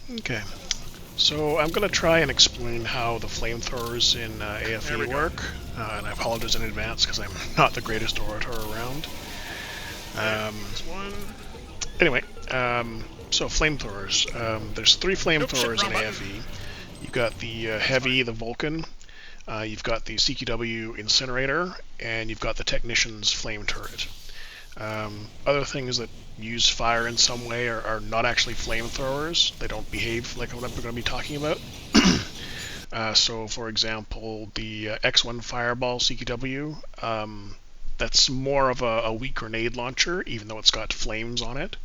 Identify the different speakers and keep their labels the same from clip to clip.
Speaker 1: Okay, so I'm going to try and explain how the flamethrowers in AFE work, and I apologize in advance because I'm not the greatest orator around. Anyway, so flamethrowers. There's three flamethrowers in AFE. You've got the heavy, the Vulcan. You've got the CQW incinerator, and you've got the technician's flame turret. Other things that use fire in some way are not actually flamethrowers. They don't behave like what I'm going to be talking about. So, for example, the X1 Fireball CQW, that's more of a weak grenade launcher, even though it's got flames on it.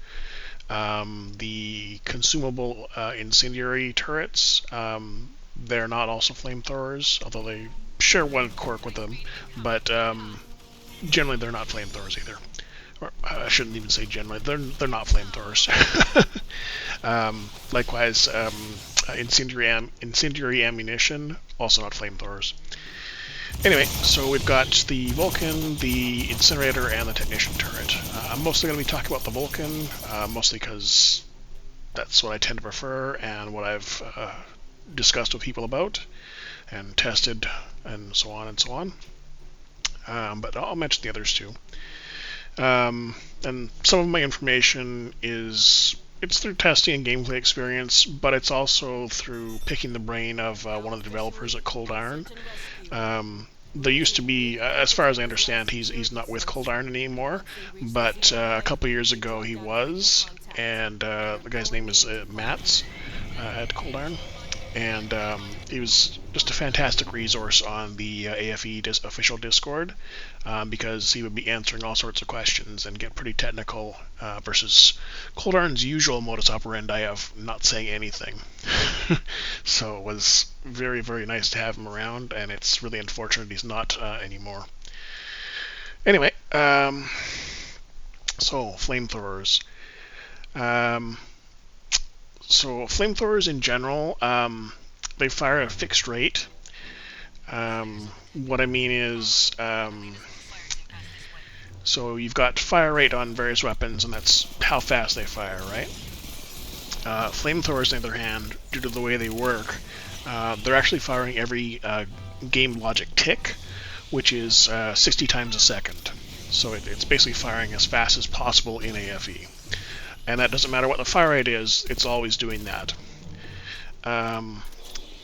Speaker 1: The consumable incendiary turrets, they're not also flamethrowers, although they share one quirk with them, but generally they're not flamethrowers either. Or, I shouldn't even say generally, they're not flamethrowers. Likewise, incendiary ammunition, also not flamethrowers. Anyway, so we've got the Vulcan, the incinerator, and the technician turret. I'm mostly going to be talking about the Vulcan, mostly because that's what I tend to prefer and what I've discussed with people about and tested and so on and so on. But I'll mention the others too. And some of my information it's through testing and gameplay experience, but it's also through picking the brain of one of the developers at Cold Iron. There used to be, as far as I understand, he's not with Cold Iron anymore, but a couple years ago he was, and the guy's name is Mats at Cold Iron, and he was just a fantastic resource on the AFE official Discord, because he would be answering all sorts of questions and get pretty technical, versus Cold Iron's usual modus operandi of not saying anything. So it was very, very nice to have him around, and it's really unfortunate he's not anymore. Anyway, so flamethrowers. So flamethrowers in general, they fire at a fixed rate. What I mean is, so you've got fire rate on various weapons, and that's how fast they fire, right? Flamethrowers, on the other hand, due to the way they work, they're actually firing every game logic tick, which is 60 times a second. So it's basically firing as fast as possible in AFE. And that doesn't matter what the fire rate is, it's always doing that.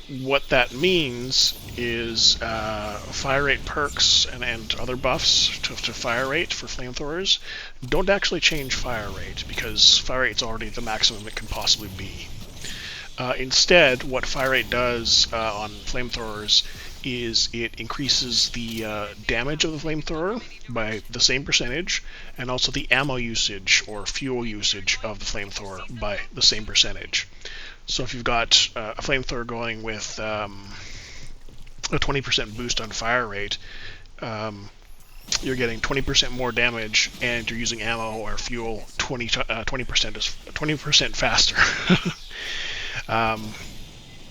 Speaker 1: What that means is fire rate perks and other buffs to fire rate for flamethrowers don't actually change fire rate, because fire rate is already the maximum it can possibly be. Instead, what fire rate does on flamethrowers is it increases the damage of the flamethrower by the same percentage, and also the ammo usage or fuel usage of the flamethrower by the same percentage. So if you've got a flamethrower going with a 20% boost on fire rate, you're getting 20% more damage, and you're using ammo or fuel 20% faster.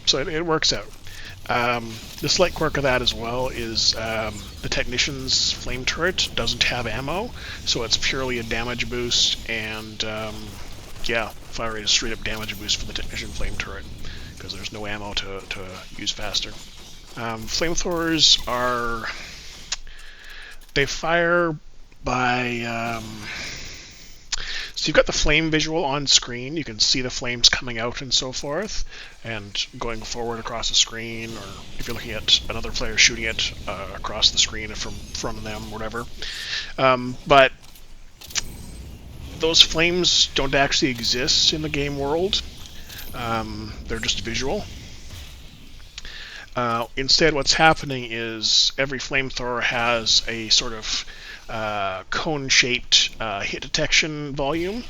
Speaker 1: So it works out. The slight quirk of that as well is the Technician's flame turret doesn't have ammo, so it's purely a damage boost, and yeah, fire rate is straight up damage boost for the Technician flame turret, because there's no ammo to use faster. Flamethrowers they fire by... So you've got the flame visual on screen. You can see the flames coming out and so forth, and going forward across the screen, or if you're looking at another player shooting it across the screen from them, whatever. But those flames don't actually exist in the game world. They're just visual. Instead, what's happening is every flamethrower has a sort of cone-shaped hit detection volume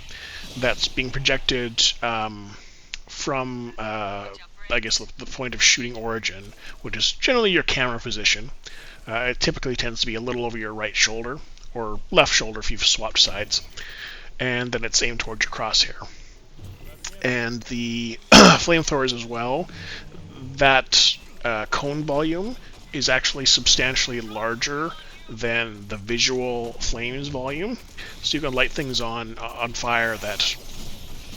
Speaker 1: that's being projected from, I guess, the point of shooting origin, which is generally your camera position. It typically tends to be a little over your right shoulder, or left shoulder if you've swapped sides, and then it's aimed towards your crosshair. And the flamethrowers as well, that cone volume is actually substantially larger than the visual flames volume, so you can light things on fire that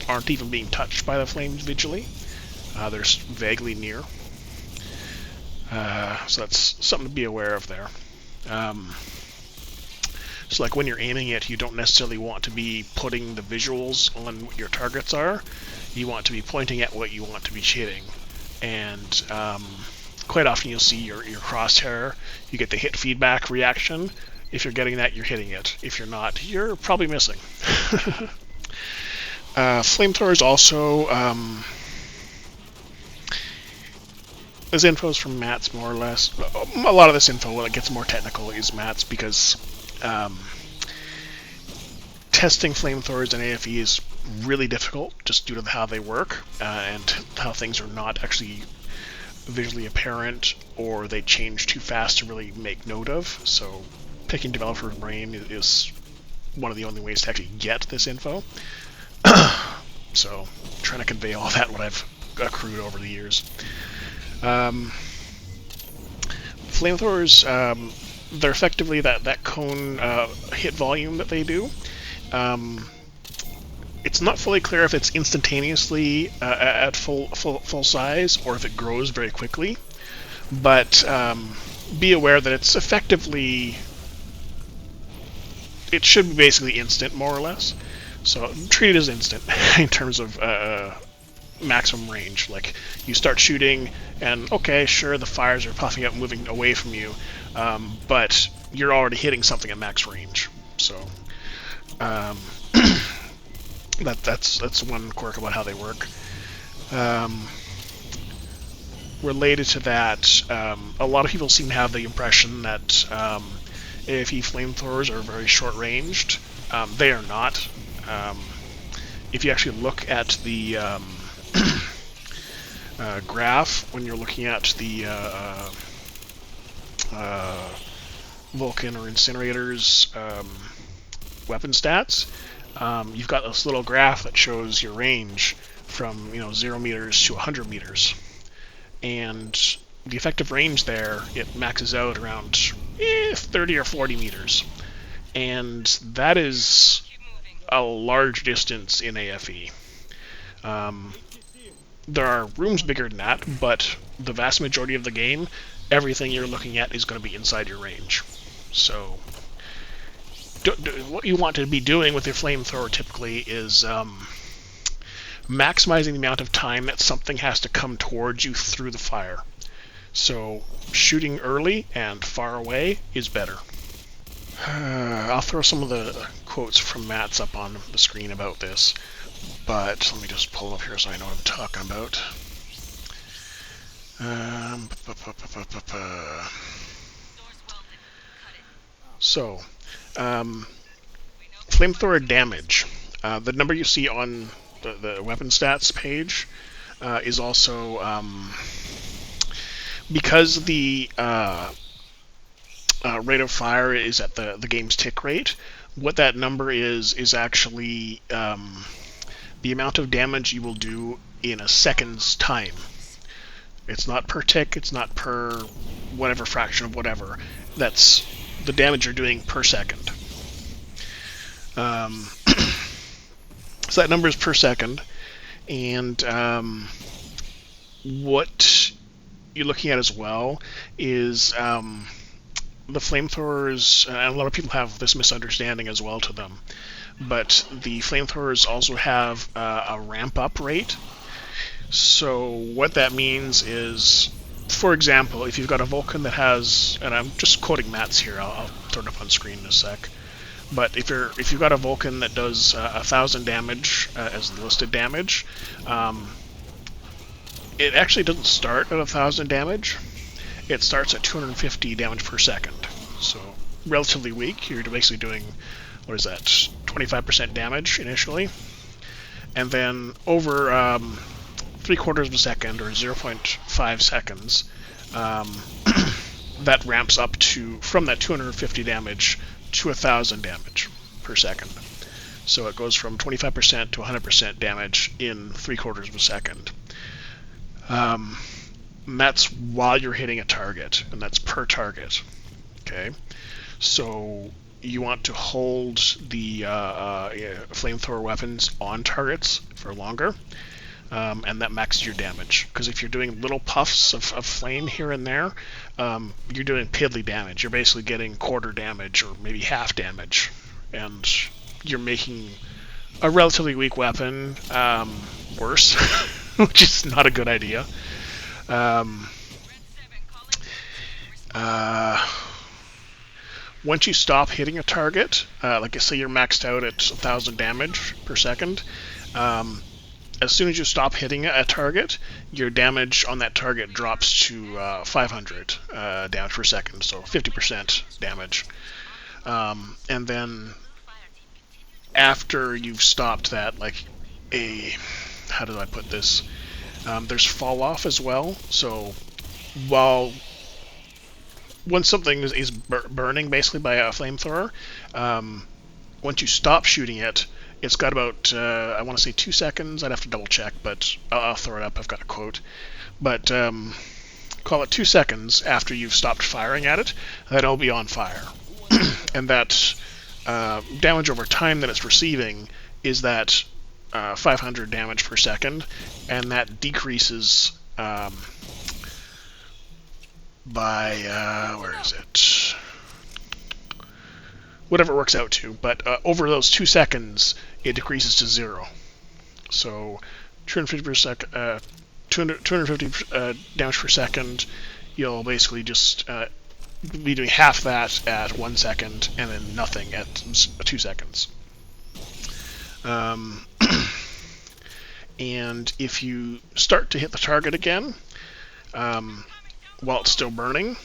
Speaker 1: aren't even being touched by the flames visually. They're vaguely near. So that's something to be aware of there. So like when you're aiming it, you don't necessarily want to be putting the visuals on what your targets are. You want to be pointing at what you want to be hitting. And quite often you'll see your crosshair, you get the hit feedback reaction. If you're getting that, you're hitting it. If you're not, you're probably missing. Flamethrowers also, this info is from Matt's more or less. A lot of this info, when it gets more technical, is Matt's because testing flamethrowers in AFE is really difficult just due to how they work and how things are not actually visually apparent, or they change too fast to really make note of. So picking developer's brain is one of the only ways to actually get this info. So trying to convey all that, what I've accrued over the years. Flamethrowers, they're effectively that cone hit volume that they do. It's not fully clear if it's instantaneously at full size or if it grows very quickly, but be aware that it's effectively, it should be basically instant, more or less. So treat it as instant in terms of maximum range. Like, you start shooting and okay, sure, the fires are puffing up, moving away from you, but you're already hitting something at max range. So that's one quirk about how they work. Related to that, a lot of people seem to have the impression that AFE flamethrowers are very short-ranged. They are not. If you actually look at the graph when you're looking at the Vulcan or Incinerator's weapon stats, you've got this little graph that shows your range from 0 meters to 100 meters. And the effective range there, it maxes out around 30 or 40 meters. And that is a large distance in AFE. There are rooms bigger than that, but the vast majority of the game, everything you're looking at is going to be inside your range. So what you want to be doing with your flamethrower typically is maximizing the amount of time that something has to come towards you through the fire. So shooting early and far away is better. I'll throw some of the quotes from Matt's up on the screen about this, but let me just pull them up here so I know what I'm talking about. So, flamethrower damage. The number you see on the weapon stats page is also because the rate of fire is at the game's tick rate. What that number is actually the amount of damage you will do in a second's time. It's not per tick, it's not per whatever fraction of whatever. That's the damage you're doing per second. So that number is per second, and what you're looking at as well is the flamethrowers, and a lot of people have this misunderstanding as well to them, but the flamethrowers also have a ramp-up rate. So what that means is, for example, if you've got a Vulcan that has, and I'm just quoting Matt's here, I'll throw it up on screen in a sec, but if you've got a Vulcan that does 1,000 damage as the listed damage, it actually doesn't start at 1,000 damage. It starts at 250 damage per second. So relatively weak. You're basically doing, what is that, 25% damage initially, and then over 3/4 of a second or 0.5 seconds, that ramps up to from that 250 damage to 1,000 damage per second. So it goes from 25% to 100% damage in 3/4 of a second. And that's while you're hitting a target, and that's per target. Okay, so you want to hold the flamethrower weapons on targets for longer. and that maxes your damage. Because if you're doing little puffs of flame here and there, you're doing piddly damage. You're basically getting quarter damage or maybe half damage, and you're making a relatively weak weapon worse, which is not a good idea. Once you stop hitting a target, like I say you're maxed out at 1,000 damage per second, as soon as you stop hitting a target, your damage on that target drops to 500 damage per second, so 50% damage. And then after you've stopped that, like how do I put this? There's fall off as well, so once something is burning basically by a flamethrower, once you stop shooting it, it's got about, I want to say 2 seconds. I'd have to double check, but I'll throw it up. I've got a quote. But call it 2 seconds after you've stopped firing at it, then it'll be on fire. And that damage over time that it's receiving is that 500 damage per second, and that decreases by, where is it? Whatever it works out to, but over those 2 seconds, it decreases to 0. So 250 damage per second, you'll basically just be doing half that at 1 second, and then nothing at 2 seconds. And if you start to hit the target again, while it's still burning,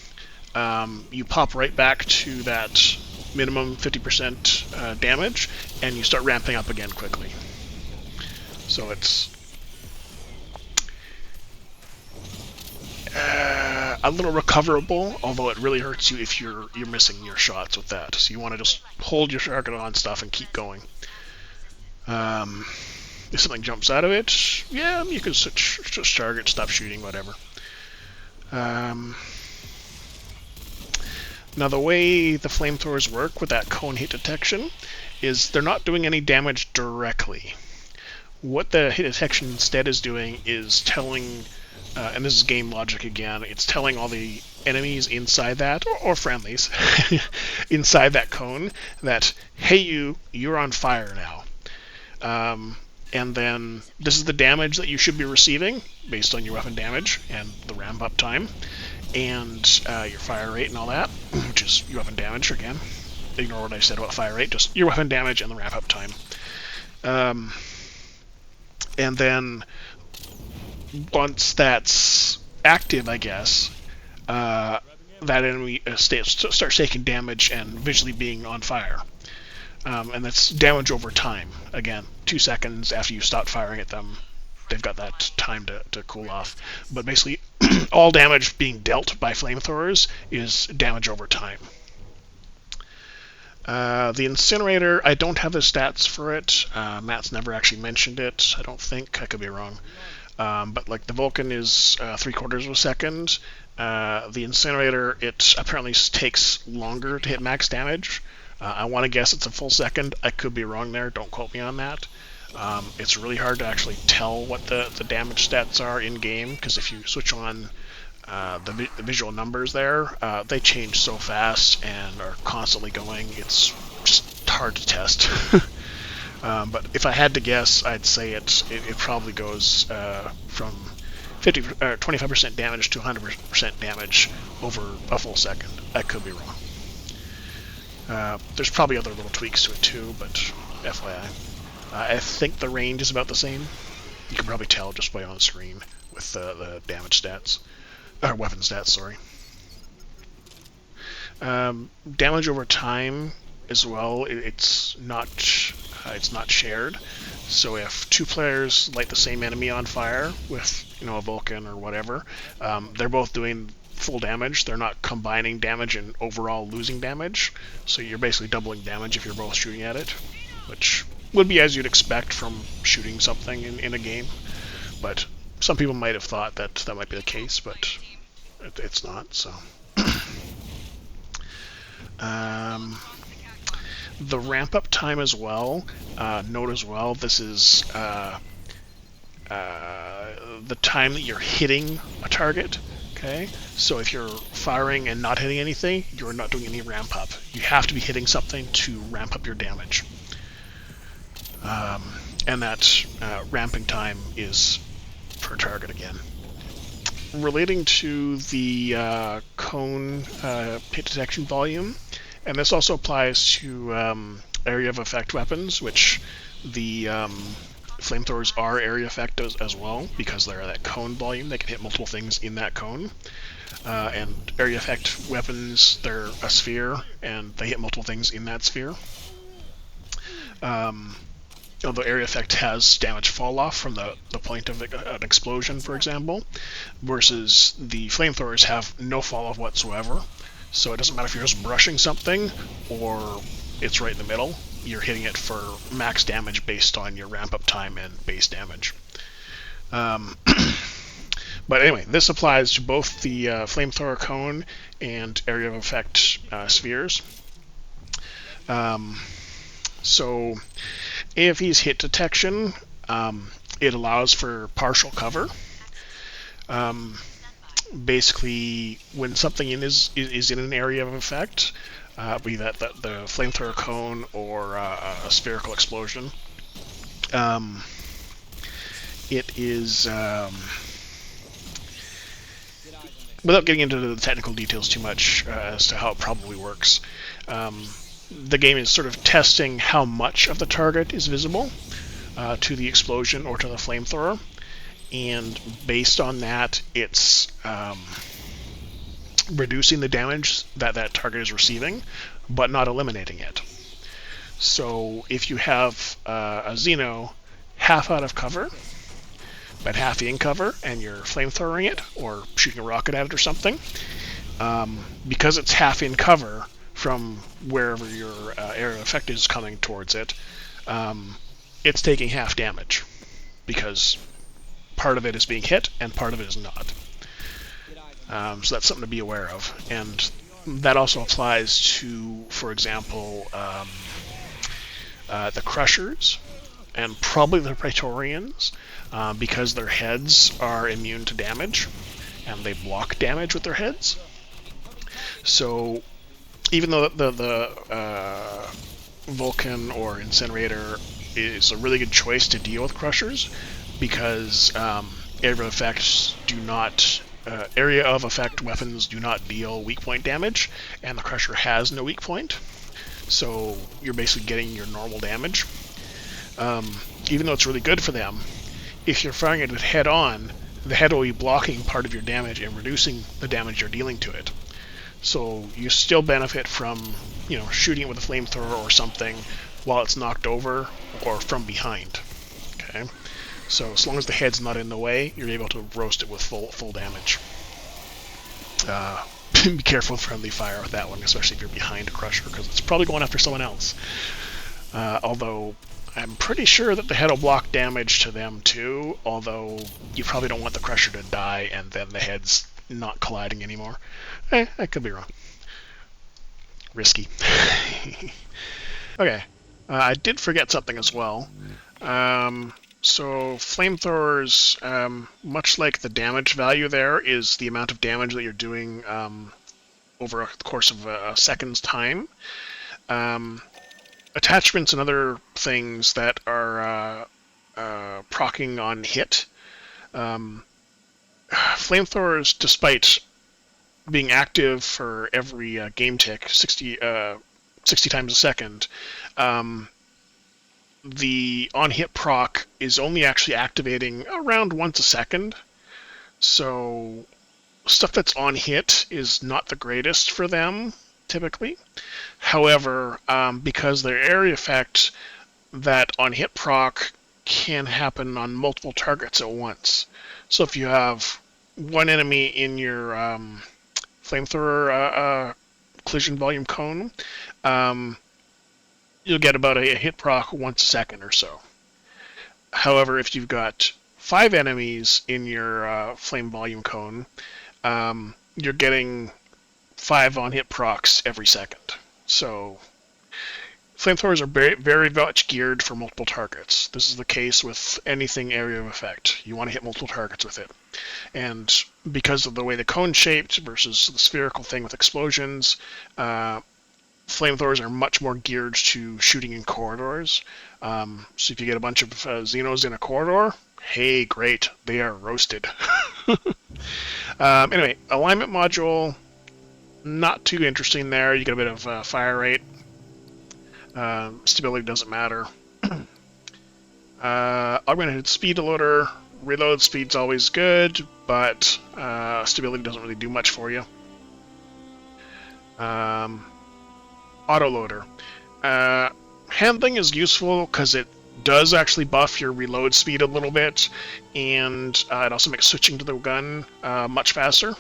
Speaker 1: you pop right back to that minimum 50% damage, and you start ramping up again quickly. So it's a little recoverable, although it really hurts you if you're missing your shots with that. So you want to just hold your target on stuff and keep going. If something jumps out of it, yeah, you can switch target, stop shooting, whatever. Now the way the flamethrowers work with that cone heat detection is they're not doing any damage directly. What the hit detection instead is doing is telling, and this is game logic again, it's telling all the enemies inside that, or friendlies, inside that cone that, hey you're on fire now. And then this is the damage that you should be receiving based on your weapon damage and the ramp up time, and your fire rate and all that, which is your weapon damage again. Ignore what I said about fire rate, just your weapon damage and the ramp up time. And then once that's active, I guess, that enemy starts taking damage and visually being on fire. And that's damage over time. Again, 2 seconds after you stop firing at them, they've got that time to cool off. But basically, all damage being dealt by flamethrowers is damage over time. The incinerator, I don't have the stats for it. Matt's never actually mentioned it, I don't think. I could be wrong. But like the Vulcan is 3/4 of a second. The incinerator, it apparently takes longer to hit max damage. I want to guess it's a full second. I could be wrong there. Don't quote me on that. It's really hard to actually tell what the damage stats are in-game, because if you switch on the visual numbers there, they change so fast and are constantly going. It's just hard to test. But if I had to guess, I'd say it probably goes from 25% damage to 100% damage over a full second. I could be wrong. There's probably other little tweaks to it too, but FYI. I think the range is about the same. You can probably tell just by on screen with the damage stats. Or weapon stats, sorry. Damage over time as well, it's not shared. So if 2 players light the same enemy on fire with a Vulcan or whatever, they're both doing full damage. They're not combining damage and overall losing damage. So you're basically doubling damage if you're both shooting at it, which would be as you'd expect from shooting something in a game. But some people might have thought that might be the case, but it's not. So the ramp up time as well. Note as well, this is the time that you're hitting a target. Okay, so if you're firing and not hitting anything, you're not doing any ramp up. You have to be hitting something to ramp up your damage. And that ramping time is per target again. Relating to the cone hit detection volume, and this also applies to area of effect weapons, which the flamethrowers are area effect as well, because they're that cone volume. They can hit multiple things in that cone. And area effect weapons, they're a sphere, and they hit multiple things in that sphere. Although area effect has damage fall off from the point of an explosion, for example, versus the flamethrowers have no fall off whatsoever. So it doesn't matter if you're just brushing something or it's right in the middle. You're hitting it for max damage based on your ramp up time and base damage. But anyway, this applies to both the flamethrower cone and area of effect spheres. So AFE's hit detection, it allows for partial cover. Basically, when something is in an area of effect, be that the flamethrower cone or a spherical explosion, it is, without getting into the technical details too much as to how it probably works, the game is sort of testing how much of the target is visible to the explosion or to the flamethrower, and based on that, it's reducing the damage that that target is receiving, but not eliminating it. So if you have a Xeno half out of cover, but half in cover, and you're flamethrowing it or shooting a rocket at it or something, because it's half in cover from wherever your area of effect is coming towards it, it's taking half damage because part of it is being hit and part of it is not. So that's something to be aware of. And that also applies to, for example, the Crushers and probably the Praetorians, because their heads are immune to damage and they block damage with their heads. So even though the Vulcan or Incinerator is a really good choice to deal with Crushers, because area of effect weapons do not deal weak point damage, and the Crusher has no weak point, so you're basically getting your normal damage. Even though it's really good for them, if you're firing it head on, the head will be blocking part of your damage and reducing the damage you're dealing to it. So you still benefit from, shooting it with a flamethrower or something while it's knocked over or from behind. Okay, so as long as the head's not in the way, you're able to roast it with full damage. Be careful with friendly fire with that one, especially if you're behind a Crusher, because it's probably going after someone else. Although I'm pretty sure that the head will block damage to them too, although you probably don't want the Crusher to die and then the head's not colliding anymore. I could be wrong. Risky. Okay, I did forget something as well. So flamethrowers, much like the damage value there is the amount of damage that you're doing over the course of a second's time. Attachments and other things that are proccing on hit. Flamethrowers, despite being active for every game tick, 60 times a second, the on-hit proc is only actually activating around once a second. So stuff that's on hit is not the greatest for them, typically. However, because their area effect, that on-hit proc can happen on multiple targets at once. So if you have one enemy in your flamethrower collision volume cone, you'll get about a hit proc once a second or so. However, if you've got 5 enemies in your flame volume cone, you're getting 5 on hit procs every second. So Flamethrowers are very, very much geared for multiple targets. This is the case with anything area of effect. You want to hit multiple targets with it. And because of the way the cone's shaped versus the spherical thing with explosions, flamethrowers are much more geared to shooting in corridors. So if you get a bunch of Xenos in a corridor, hey, great, they are roasted. Anyway, alignment module, not too interesting there. You get a bit of fire rate. Stability doesn't matter. Augmented speed loader, reload speed's always good, but stability doesn't really do much for you. Autoloader. Handling is useful because it does actually buff your reload speed a little bit, and it also makes switching to the gun much faster.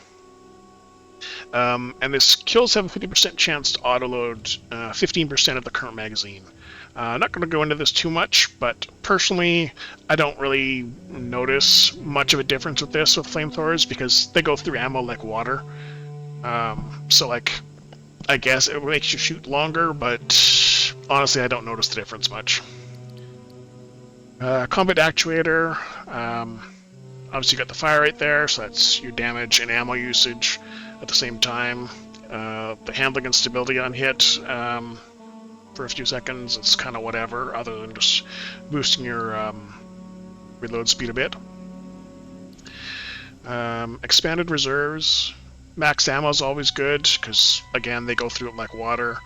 Speaker 1: And this kills have a 50% chance to autoload 15% of the current magazine. I'm not going to go into this too much, but personally, I don't really notice much of a difference with this with flamethrowers because they go through ammo like water. So, like, I guess it makes you shoot longer, but honestly, I don't notice the difference much. Combat actuator. Obviously, you got the fire rate there, so that's your damage and ammo usage at the same time. The handling and stability on hit for a few seconds, it's kind of whatever, other than just boosting your reload speed a bit. Expanded reserves. Max ammo is always good, because, again, they go through it like water.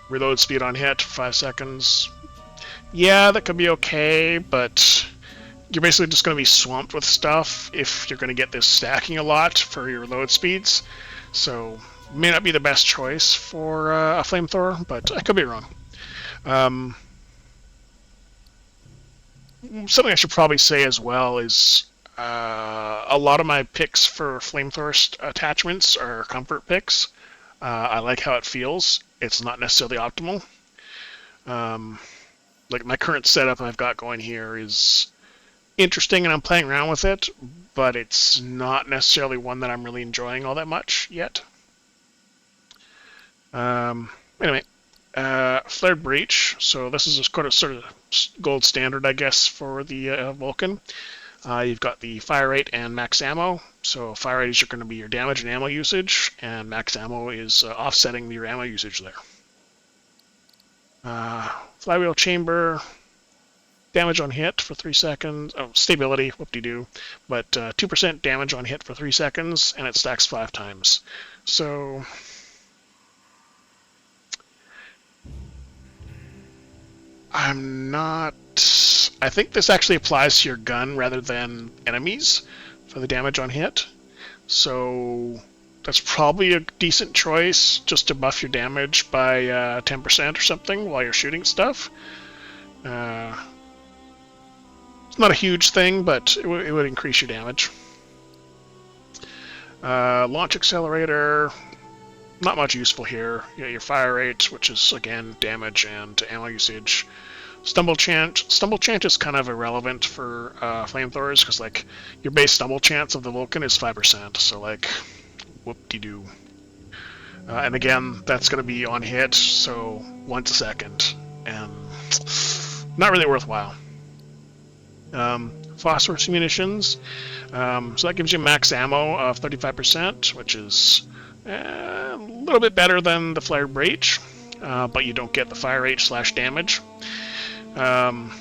Speaker 1: Reload speed on hit for 5 seconds. Yeah, that could be okay, but you're basically just going to be swamped with stuff if you're going to get this stacking a lot for your reload speeds. So, may not be the best choice for a flamethrower, but I could be wrong. Something I should probably say as well is a lot of my picks for flamethrower attachments are comfort picks. I like how it feels. It's not necessarily optimal. Like my current setup I've got going here is interesting and I'm playing around with it, but it's not necessarily one that I'm really enjoying all that much yet. Anyway, Flared Breach. So this is just sort of gold standard, I guess, for the Vulcan. You've got the fire rate and max ammo. So fire rate is going to be your damage and ammo usage, and max ammo is offsetting your ammo usage there. Flywheel chamber, damage on hit for 3 seconds. Oh, stability, whoop-de-doo. But 2% damage on hit for 3 seconds, and it stacks 5 times. So I think this actually applies to your gun rather than enemies for the damage on hit. So that's probably a decent choice just to buff your damage by 10% or something while you're shooting stuff. It's not a huge thing, but it would increase your damage. Launch accelerator, not much useful here. You got your fire rate, which is, again, damage and ammo usage. Stumble chance is kind of irrelevant for flamethrowers because, like, your base stumble chance of the Vulcan is 5%. So, like, whoop-de-doo. And again, that's going to be on hit, so once a second, and not really worthwhile. Phosphorus Munitions. So that gives you max ammo of 35%, which is a little bit better than the Flared Breach, but you don't get the fire rate / damage. The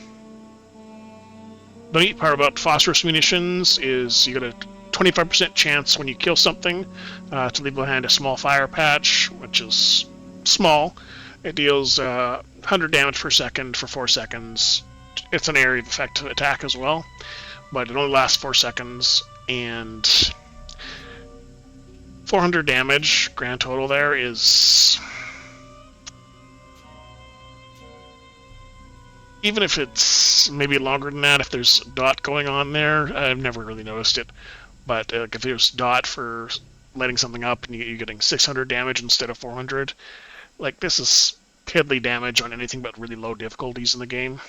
Speaker 1: neat part about Phosphorus Munitions is you get a 25% chance when you kill something to leave behind a small fire patch, which is small. It deals 100 damage per second for 4 seconds. It's an area of effect attack as well, but it only lasts 4 seconds, and 400 damage grand total there is... Even if it's maybe longer than that, if there's dot going on there, I've never really noticed it. But if there's dot for lighting something up and you're getting 600 damage instead of 400, like, this is piddly damage on anything but really low difficulties in the game.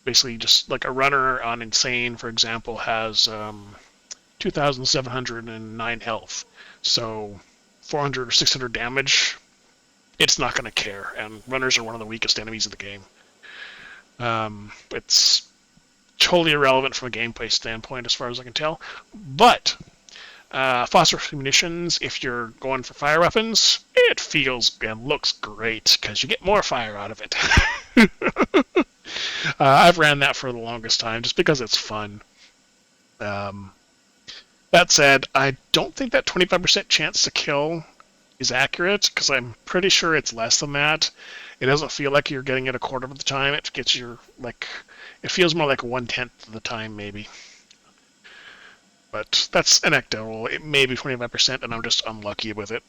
Speaker 1: Basically, just like a runner on Insane, for example, has 2,709 health. So 400 or 600 damage it's not going to care. And runners are one of the weakest enemies in the game. It's totally irrelevant from a gameplay standpoint, as far as I can tell. But Phosphorus Munitions, if you're going for fire weapons, it feels and looks great because you get more fire out of it. I've ran that for the longest time just because it's fun. That said, I don't think that 25% chance to kill is accurate because I'm pretty sure it's less than that. It doesn't feel like you're getting it a quarter of the time. It gets your it feels more like 1/10 of the time maybe. But that's anecdotal. It may be 25%, and I'm just unlucky with it.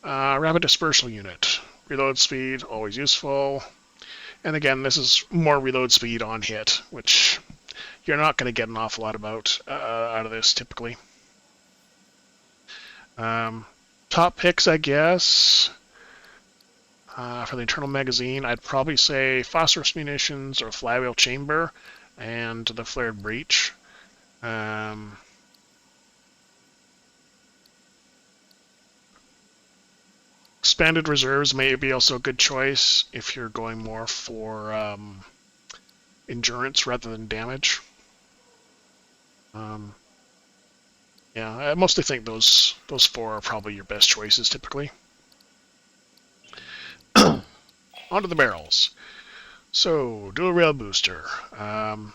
Speaker 1: Rapid Dispersal Unit. Reload speed, always useful. And again, this is more reload speed on hit, which you're not going to get an awful lot out of this typically. Top picks, I guess. For the internal magazine, I'd probably say Phosphorus Munitions or Flywheel Chamber and the Flared Breach. Expanded Reserves may be also a good choice if you're going more for endurance rather than damage. Yeah, I mostly think those four are probably your best choices typically. Onto the barrels. So, dual rail booster.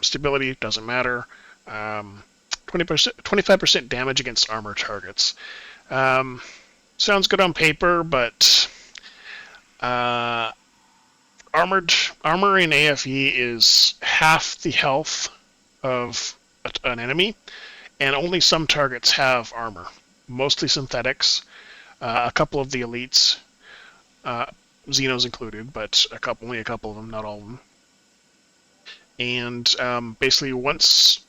Speaker 1: Stability doesn't matter. 25% damage against armor targets. Sounds good on paper, but armor in AFE is half the health of an enemy, and only some targets have armor. Mostly synthetics. A couple of the elites. Xenos included, but only a couple of them, not all of them. And basically, once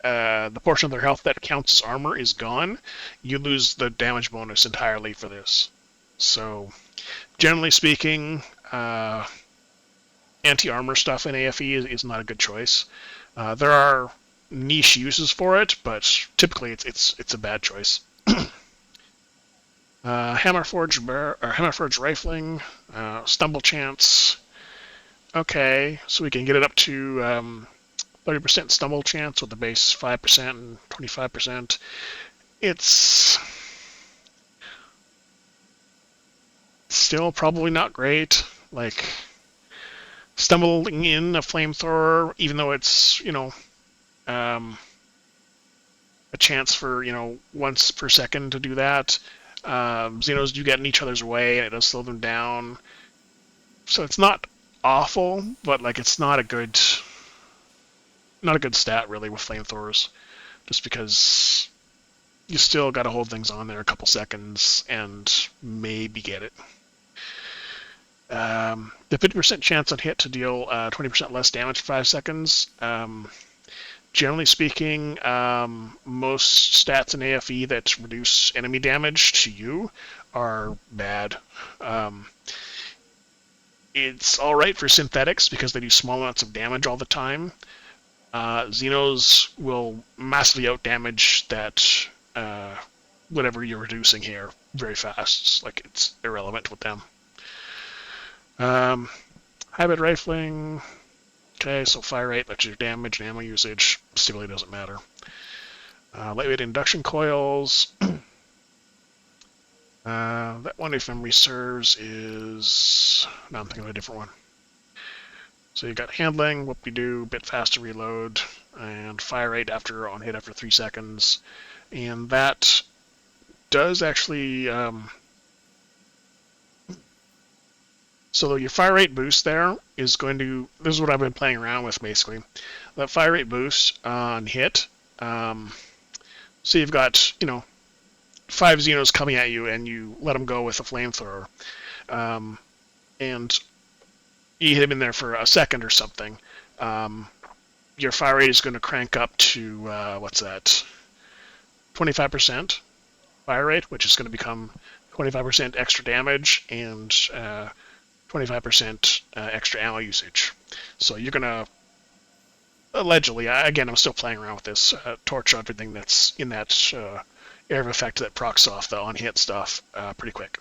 Speaker 1: the portion of their health that counts as armor is gone, you lose the damage bonus entirely for this. So, generally speaking, anti-armor stuff in AFE is not a good choice. There are niche uses for it, but typically it's a bad choice. Hammerforged rifling, stumble chance. Okay, so we can get it up to 30% stumble chance with the base 5% and 25%. It's still probably not great. Like, stumbling in a flamethrower, even though it's, a chance for, once per second to do that. Xenos do get in each other's way, and it does slow them down. So it's not awful, but it's not a good stat really with flamethrowers, just because you still got to hold things on there a couple seconds and maybe get it. The 50% chance on hit to deal 20% less damage for 5 seconds. Generally speaking, most stats in AFE that reduce enemy damage to you are bad. It's alright for synthetics because they do small amounts of damage all the time. Xenos will massively outdamage that whatever you're reducing here very fast. It's irrelevant with them. Hybrid rifling. Okay, so fire rate, that's your damage and ammo usage. Stability doesn't matter. Lightweight induction coils. That one, if memory serves, is... No, I'm thinking of a different one. So you got handling, whoop-de-doo, bit faster reload, and fire rate on hit after 3 seconds. And that does actually... So your fire rate boost there is going to... This is what I've been playing around with, basically. That fire rate boost on hit. So you've got, 5 Xenos coming at you, and you let them go with a flamethrower. And you hit them in there for a second or something. Your fire rate is going to crank up to, 25% fire rate, which is going to become 25% extra damage and 25% extra ammo usage. So you're going to, allegedly, again, I'm still playing around with this, torch everything that's in that area of effect that procs off the on-hit stuff pretty quick.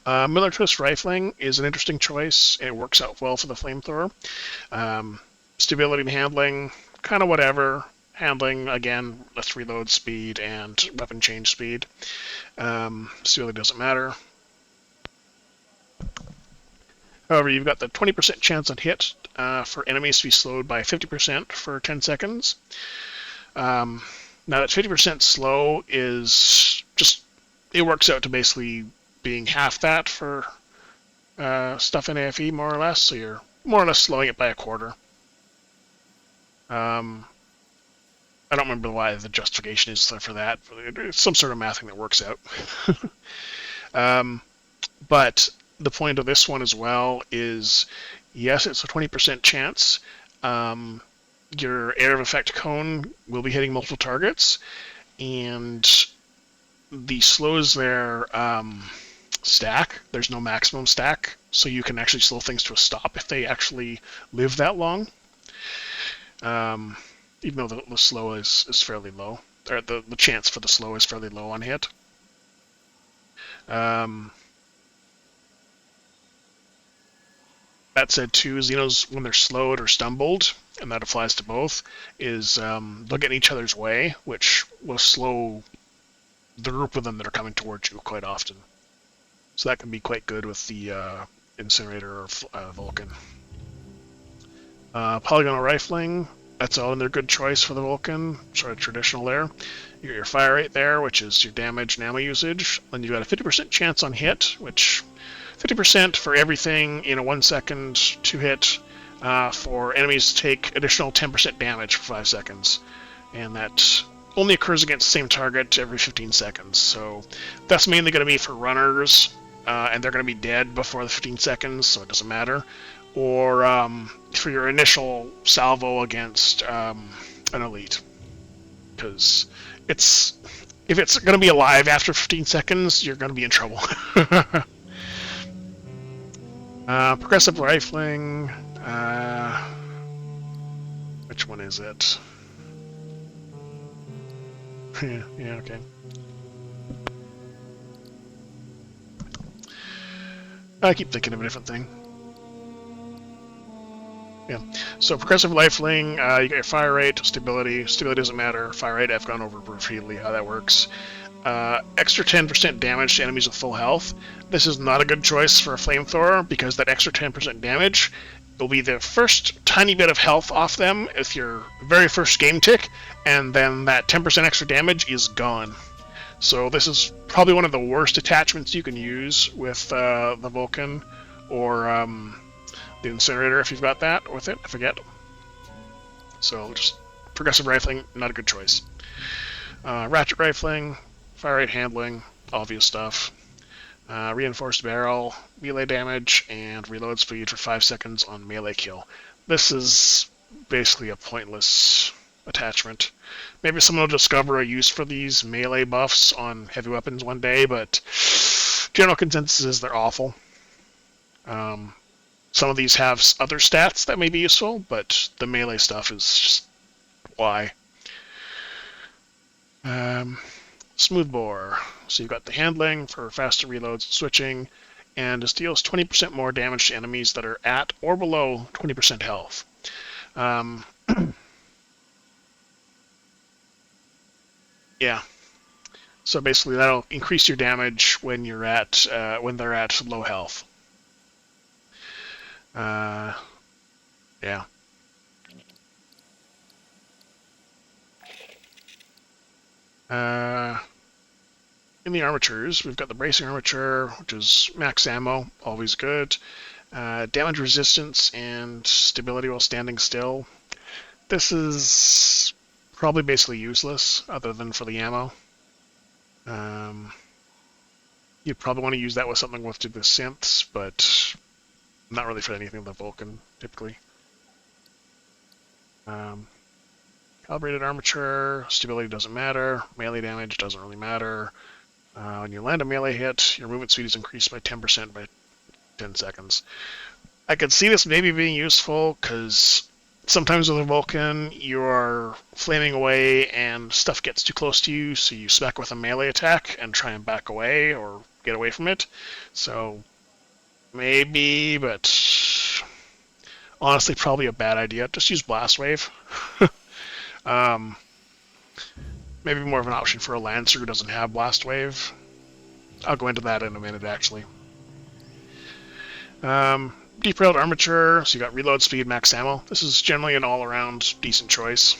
Speaker 1: Miller Twist Rifling is an interesting choice. It works out well for the Flamethrower. Stability and handling, kind of whatever. Handling, again, less reload speed and weapon change speed. Stability doesn't matter. However, you've got the 20% chance on hit for enemies to be slowed by 50% for 10 seconds. Now that 50% slow is just, it works out to basically being half that for stuff in AFE, more or less, so you're more or less slowing it by a quarter. I don't remember why the justification is for that. It's some sort of mathing that works out. But the point of this one as well is, yes, it's a 20% chance. Your area of effect cone will be hitting multiple targets, and the slows there stack. There's no maximum stack, so you can actually slow things to a stop if they actually live that long. Even though the slow is fairly low, or the chance for the slow is fairly low on hit. That said, too, Xenos, when they're slowed or stumbled, and that applies to both, is they'll get in each other's way, which will slow the group of them that are coming towards you quite often. So that can be quite good with the Incinerator or Vulcan. Polygonal Rifling, that's another good choice for the Vulcan, sort of traditional there. You got your fire rate there, which is your damage and ammo usage. Then you got a 50% chance on hit, which 50% for everything in a 1 second to hit. For enemies take additional 10% damage for 5 seconds. And that only occurs against the same target every 15 seconds. So that's mainly going to be for runners, and they're going to be dead before the 15 seconds, so it doesn't matter. Or for your initial salvo against an elite. Because if it's going to be alive after 15 seconds, you're going to be in trouble. Progressive Rifling. Which one is it? yeah, okay. I keep thinking of a different thing. Yeah. So progressive rifling, you got your fire rate, stability. Stability doesn't matter. Fire rate, I've gone over repeatedly how that works. Extra 10% damage to enemies with full health. This is not a good choice for a flamethrower because that extra 10% damage will be the first tiny bit of health off them with your very first game tick, and then that 10% extra damage is gone. So this is probably one of the worst attachments you can use with the Vulcan or the Incinerator if you've got that with it. I forget. So just progressive rifling, not a good choice. Ratchet rifling, fire rate handling, obvious stuff. Reinforced barrel, melee damage, and reload speed for 5 seconds on melee kill. This is basically a pointless attachment. Maybe someone will discover a use for these melee buffs on heavy weapons one day, but general consensus is they're awful. Some of these have other stats that may be useful, but the melee stuff is just why. Smoothbore. So you've got the handling for faster reloads and switching, and this deals 20% more damage to enemies that are at or below 20% health. Yeah. So basically, that'll increase your damage when you're at when they're at low health. Yeah. In the armatures, we've got the bracing armature, which is max ammo, always good. Damage resistance and stability while standing still. This is probably basically useless, other than for the ammo. You'd probably want to use that with something with the synths, but not really for anything with the Vulcan, typically. Calibrated armature, stability doesn't matter, melee damage doesn't really matter. When you land a melee hit, your movement speed is increased by 10% by 10 seconds. I could see this maybe being useful, because sometimes with a Vulcan, you're flaming away and stuff gets too close to you, so you smack with a melee attack and try and back away or get away from it. So maybe, but honestly, probably a bad idea. Just use Blast Wave. um, maybe more of an option for a Lancer who doesn't have Blast Wave. I'll go into that in a minute, actually. Deep-railed Armature, so you got reload speed, max ammo. This is generally an all-around decent choice.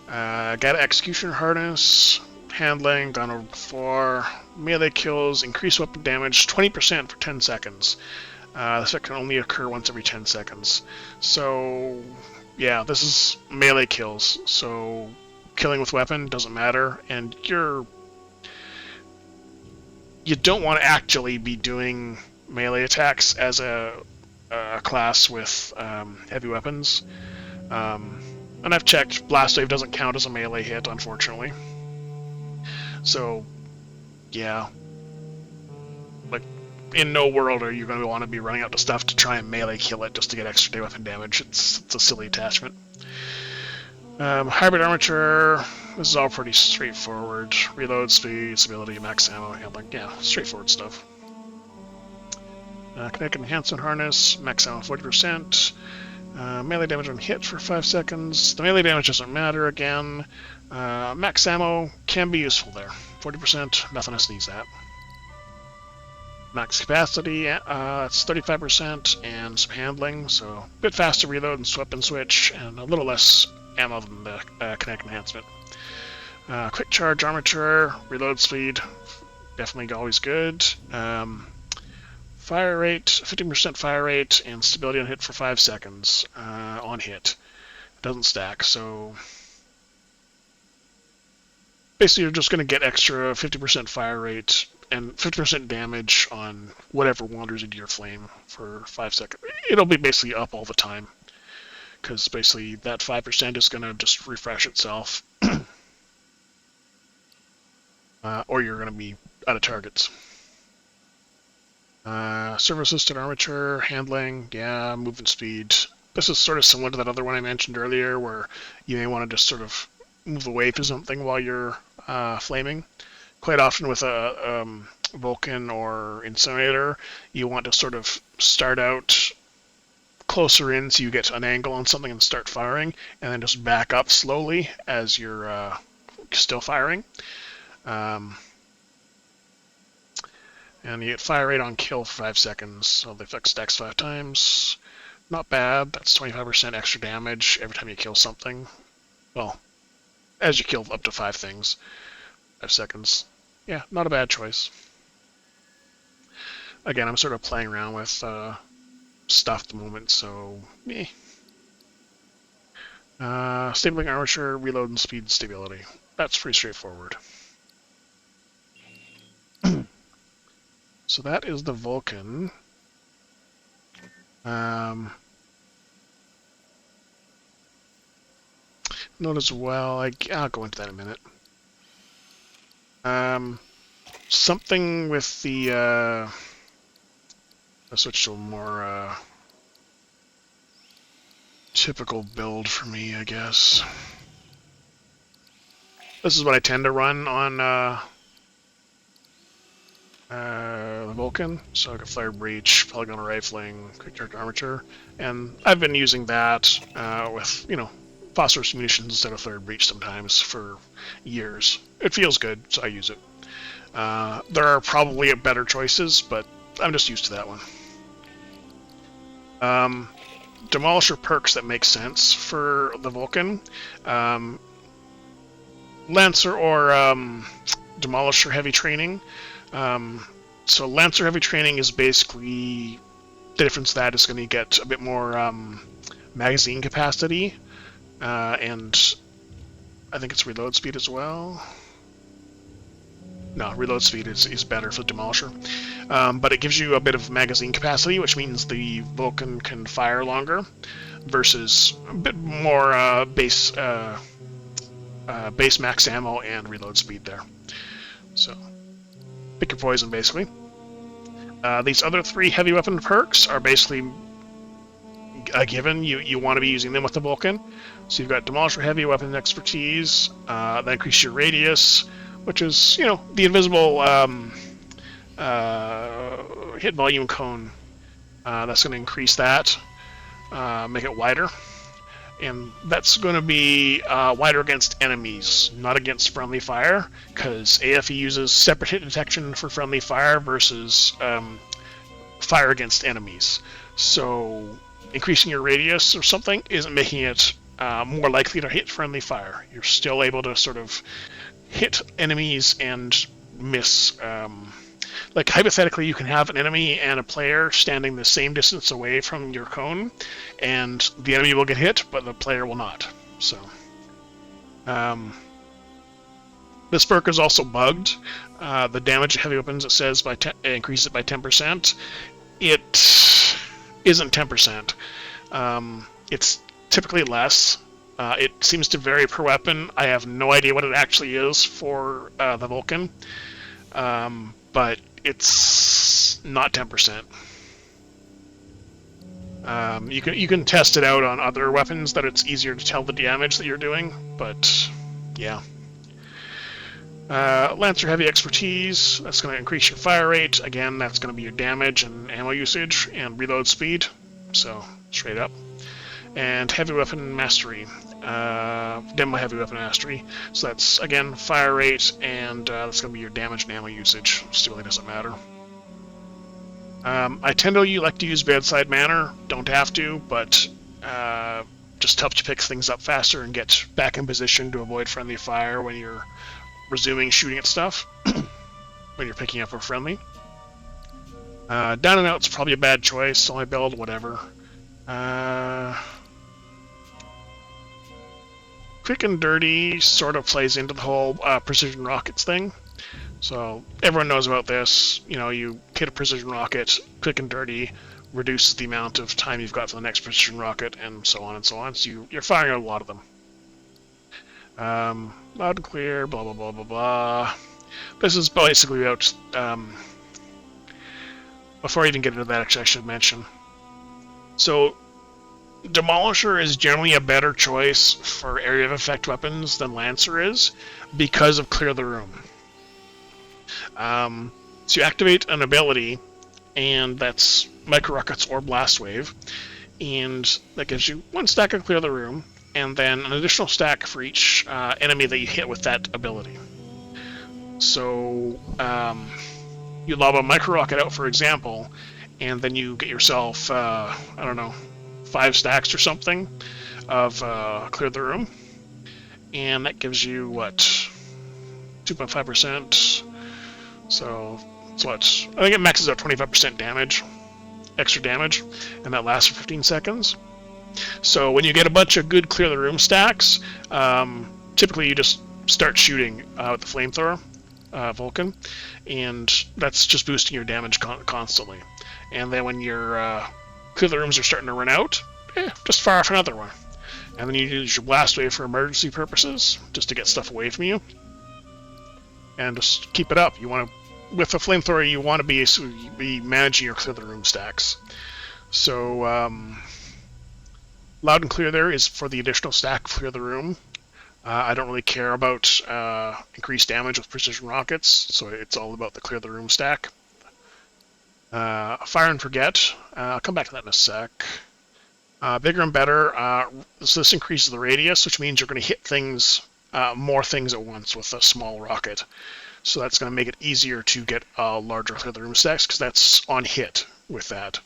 Speaker 1: Got Executioner Harness, handling, gone over before. Melee kills, increase weapon damage 20% for 10 seconds. This effect can only occur once every 10 seconds. So, yeah, this is melee kills. So, killing with weapon doesn't matter, and you don't want to actually be doing melee attacks as a class with heavy weapons. And I've checked, Blast Wave doesn't count as a melee hit, unfortunately. So, yeah. Like, in no world are you going to want to be running out to stuff to try and melee kill it just to get extra weapon damage. It's a silly attachment. Hybrid Armature, this is all pretty straightforward. Reload speed, stability, max ammo, handling, yeah, straightforward stuff. Kinetic Enhancement Harness, max ammo 40%. Melee damage on hit for 5 seconds. The melee damage doesn't matter again. Max ammo can be useful there. 40%, nothing else needs that. Max capacity, that's 35%, and some handling, so a bit faster reload and weapon switch, and a little less ammo than the kinetic enhancement. Quick charge armature, reload speed, definitely always good. Fire rate, 15% fire rate, and stability on hit for 5 seconds on hit. It doesn't stack, so basically you're just going to get extra 50% fire rate and 50% damage on whatever wanders into your flame for 5 seconds. It'll be basically up all the time, because basically that 5% is going to just refresh itself, or you're going to be out of targets. Servo-assisted armature, handling, yeah, movement speed. This is sort of similar to that other one I mentioned earlier, where you may want to just sort of move away from something while you're flaming. Quite often with a Vulcan or Incinerator, you want to sort of start out closer in so you get an angle on something and start firing, and then just back up slowly as you're still firing. And you get fire rate on kill for 5 seconds, so the effect stacks 5 times. Not bad, that's 25% extra damage every time you kill something. Well, as you kill up to 5 things. 5 seconds. Yeah, not a bad choice. Again, I'm sort of playing around with stuff at the moment, so eh. Stabling armature, reload and speed stability. That's pretty straightforward. So that is the Vulcan. Note as well, I'll go into that in a minute. Something with the, I'll switch to a more typical build for me, I guess. This is what I tend to run on the Vulcan. So I got Flare Breach, Polygonal Rifling, Quick Charge Armature, and I've been using that with, Phosphorus Munitions instead of Flare Breach sometimes for years. It feels good, so I use it. There are probably better choices, but I'm just used to that one. Demolisher perks that make sense for the Vulcan. Lancer or Demolisher heavy training. So Lancer heavy training is basically the difference. That is going to get a bit more magazine capacity, and I think it's reload speed as well. No, reload speed is better for the Demolisher, but it gives you a bit of magazine capacity, which means the Vulcan can fire longer, versus a bit more base max ammo and reload speed there. So pick your poison, basically. These other 3 heavy weapon perks are basically a given. You want to be using them with the Vulcan. So you've got Demolisher Heavy Weapons Expertise, that increases your radius, which is, the invisible hit volume cone. That's going to increase that, make it wider. And that's going to be wider against enemies, not against friendly fire, because AFE uses separate hit detection for friendly fire versus fire against enemies. So increasing your radius or something isn't making it more likely to hit friendly fire. You're still able to sort of hit enemies and miss. Like, hypothetically, you can have an enemy and a player standing the same distance away from your cone, and the enemy will get hit, but the player will not. So, this perk is also bugged. The damage of heavy weapons, it says, increases it by 10%. It isn't 10%. It's typically less. It seems to vary per weapon. I have no idea what it actually is for the Vulcan. But it's not 10%. You can test it out on other weapons that it's easier to tell the damage that you're doing, but yeah. Lancer Heavy Expertise, that's going to increase your fire rate. Again, that's going to be your damage and ammo usage and reload speed, so straight up. And Heavy Weapon Mastery, Demo Heavy Weapon Mastery. So that's, again, fire rate, and that's going to be your damage and ammo usage. Still really doesn't matter. I tend to like to use Bedside Manner. Don't have to, but just helps you pick things up faster and get back in position to avoid friendly fire when you're resuming shooting at stuff, when you're picking up a friendly. Down and Out's probably a bad choice. Only build, whatever. Quick and Dirty sort of plays into the whole precision rockets thing. So everyone knows about this. You hit a precision rocket, Quick and Dirty reduces the amount of time you've got for the next precision rocket, and so on and so on. So you're firing out a lot of them. Loud and clear, blah, blah, blah, blah, blah. This is basically about... before I even get into that, actually, I should mention. So, Demolisher is generally a better choice for area of effect weapons than Lancer is, because of Clear the Room. So you activate an ability, and that's Micro Rockets or Blast Wave, and that gives you one stack of Clear the Room, and then an additional stack for each enemy that you hit with that ability. So you lob a Micro Rocket out, for example, and then you get yourself, 5 stacks or something of Clear the Room, and that gives you, 2.5%, so it's what? I think it maxes out 25% damage, extra damage, and that lasts for 15 seconds. So when you get a bunch of good Clear the Room stacks, typically you just start shooting with the Flamethrower, Vulcan, and that's just boosting your damage constantly. And then when your Clear the Rooms are starting to run out, just fire off another one. And then you use your Blast Wave for emergency purposes, just to get stuff away from you. And just keep it up. With a Flamethrower, you want to be managing your Clear the Room stacks. So, Loud and Clear there is for the additional stack Clear the Room. I don't really care about increased damage with precision rockets, so it's all about the Clear the Room stack. Fire and Forget. I'll come back to that in a sec. Bigger and Better. So this increases the radius, which means you're going to hit more things at once with a small rocket. So that's going to make it easier to get larger Clear the Room stacks, because that's on hit with that.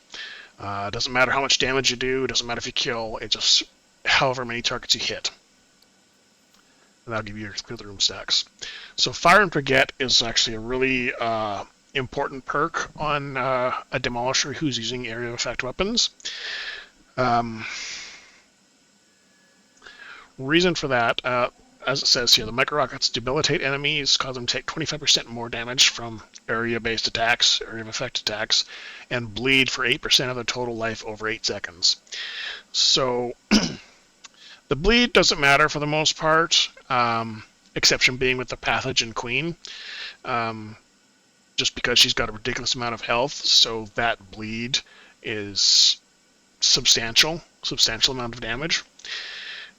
Speaker 1: It doesn't matter how much damage you do, it doesn't matter if you kill, it's just however many targets you hit. And that'll give you your Clear the Room stacks. So Fire and Forget is actually a really important perk on a Demolisher who's using area of effect weapons. Reason for that, as it says here, the Micro Rockets debilitate enemies, cause them to take 25% more damage from area-based attacks, area of effect attacks, and bleed for 8% of their total life over 8 seconds. So, the bleed doesn't matter for the most part, exception being with the Pathogen Queen, just because she's got a ridiculous amount of health, so that bleed is substantial amount of damage.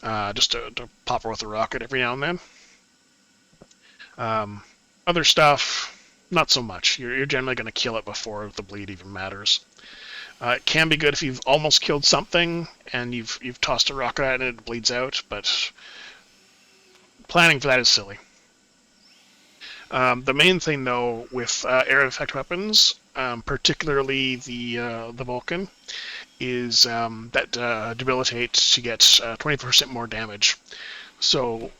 Speaker 1: Just to pop her with a rocket every now and then. Other stuff, not so much. You're generally going to kill it before the bleed even matters. It can be good if you've almost killed something and you've tossed a rocket at it and it bleeds out, but planning for that is silly. The main thing, though, with area effect weapons, particularly the Vulcan, is that debilitates to get 20% more damage. So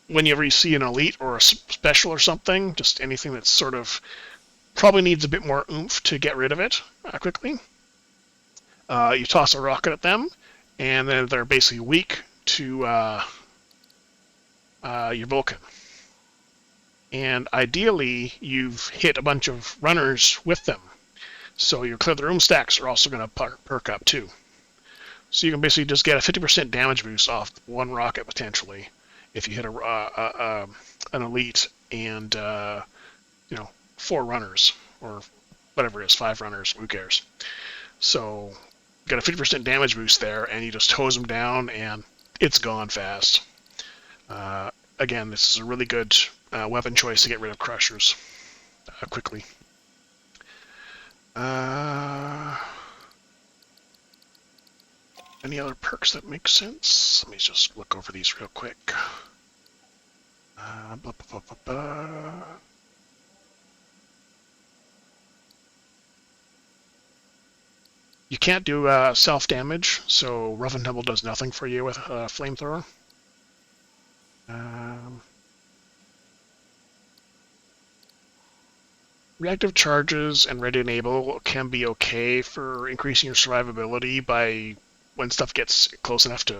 Speaker 1: whenever you see an elite or a special or something, just anything that's sort of probably needs a bit more oomph to get rid of it quickly, you toss a rocket at them, and then they're basically weak to your Vulcan. And ideally, you've hit a bunch of runners with them. So your clear the room stacks are also going to perk up too. So you can basically just get a 50% damage boost off one rocket potentially if you hit an elite and 4 runners or whatever it is, 5 runners, who cares. So you got a 50% damage boost there, and you just hose them down, and it's gone fast. Again, this is a really good weapon choice to get rid of crushers quickly. Any other perks that make sense? Let me just look over these real quick. You can't do self-damage, so Rough and Tumble does nothing for you with Flamethrower. Reactive charges and ready enable can be okay for increasing your survivability by when stuff gets close enough to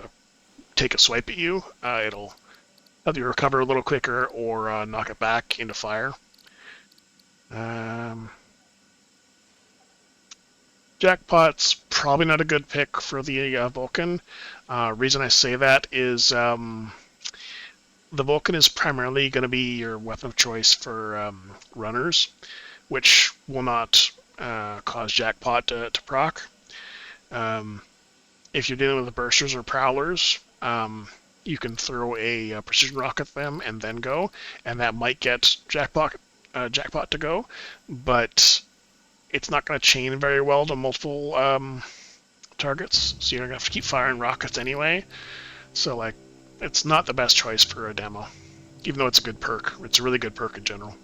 Speaker 1: take a swipe at you. It'll help you recover a little quicker or knock it back into fire. Jackpot's probably not a good pick for the Vulcan. Reason I say that is the Vulcan is primarily going to be your weapon of choice for runners, which will not cause Jackpot to proc. If you're dealing with bursters or prowlers, you can throw a precision rocket at them and then go, and that might get Jackpot to go, but it's not going to chain very well to multiple targets, so you're going to have to keep firing rockets anyway. So, like, it's not the best choice for a demo, even though it's a good perk. It's a really good perk in general.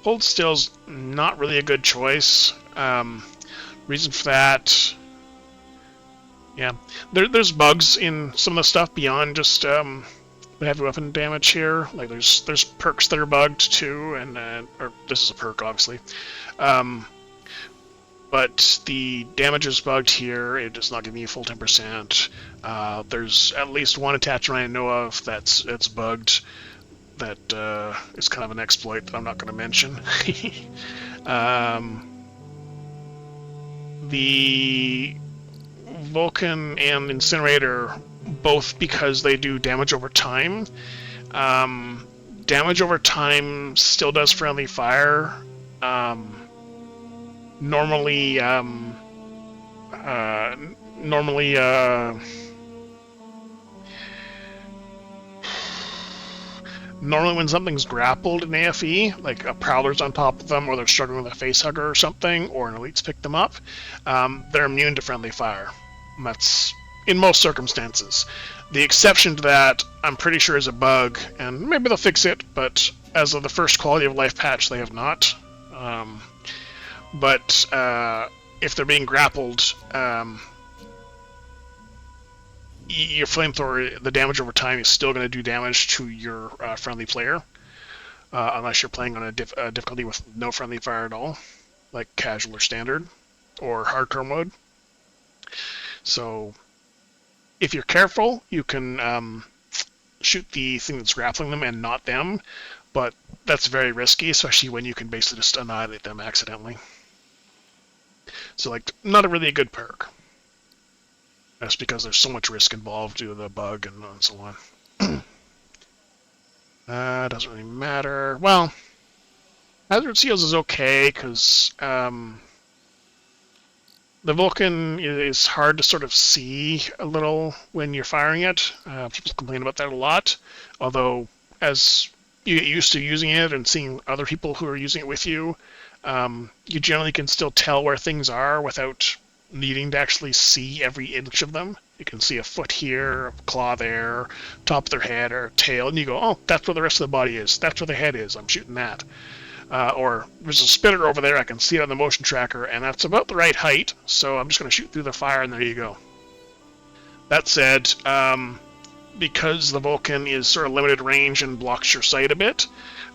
Speaker 1: Hold Still's not really a good choice. Reason for that, yeah, there's bugs in some of the stuff beyond just the heavy weapon damage here. Like there's perks that are bugged too, and or this is a perk obviously. But the damage is bugged here. It does not give me a full 10%. There's at least one attachment I know of that's bugged. That is kind of an exploit that I'm not going to mention. The Vulcan and Incinerator, both because they do damage over time. Damage over time still does friendly fire. Normally when something's grappled in AFE, like a Prowler's on top of them, or they're struggling with a facehugger or something, or an Elite's picked them up, they're immune to friendly fire. And that's in most circumstances. The exception to that, I'm pretty sure, is a bug, and maybe they'll fix it, but as of the first quality of life patch, they have not. But if they're being grappled, your Flamethrower, the damage over time is still going to do damage to your friendly player, unless you're playing on a difficulty with no friendly fire at all, like casual or standard, or hardcore mode. So, if you're careful, you can shoot the thing that's grappling them and not them, but that's very risky, especially when you can basically just annihilate them accidentally. So, like, not really a good perk. That's because there's so much risk involved due to the bug and so on. Doesn't really matter. Well, Hazard Seals is okay, because the Vulcan is hard to sort of see a little when you're firing it. People complain about that a lot, although as you get used to using it and seeing other people who are using it with you, you generally can still tell where things are without needing to actually see every inch of them. You can see a foot here, a claw there, top of their head or tail, and you go, oh, that's where the rest of the body is. That's where the head is. I'm shooting that. Or there's a spitter over there, I can see it on the motion tracker, and that's about the right height, so I'm just going to shoot through the fire, and there you go. That said, because the Vulcan is sort of limited range and blocks your sight a bit,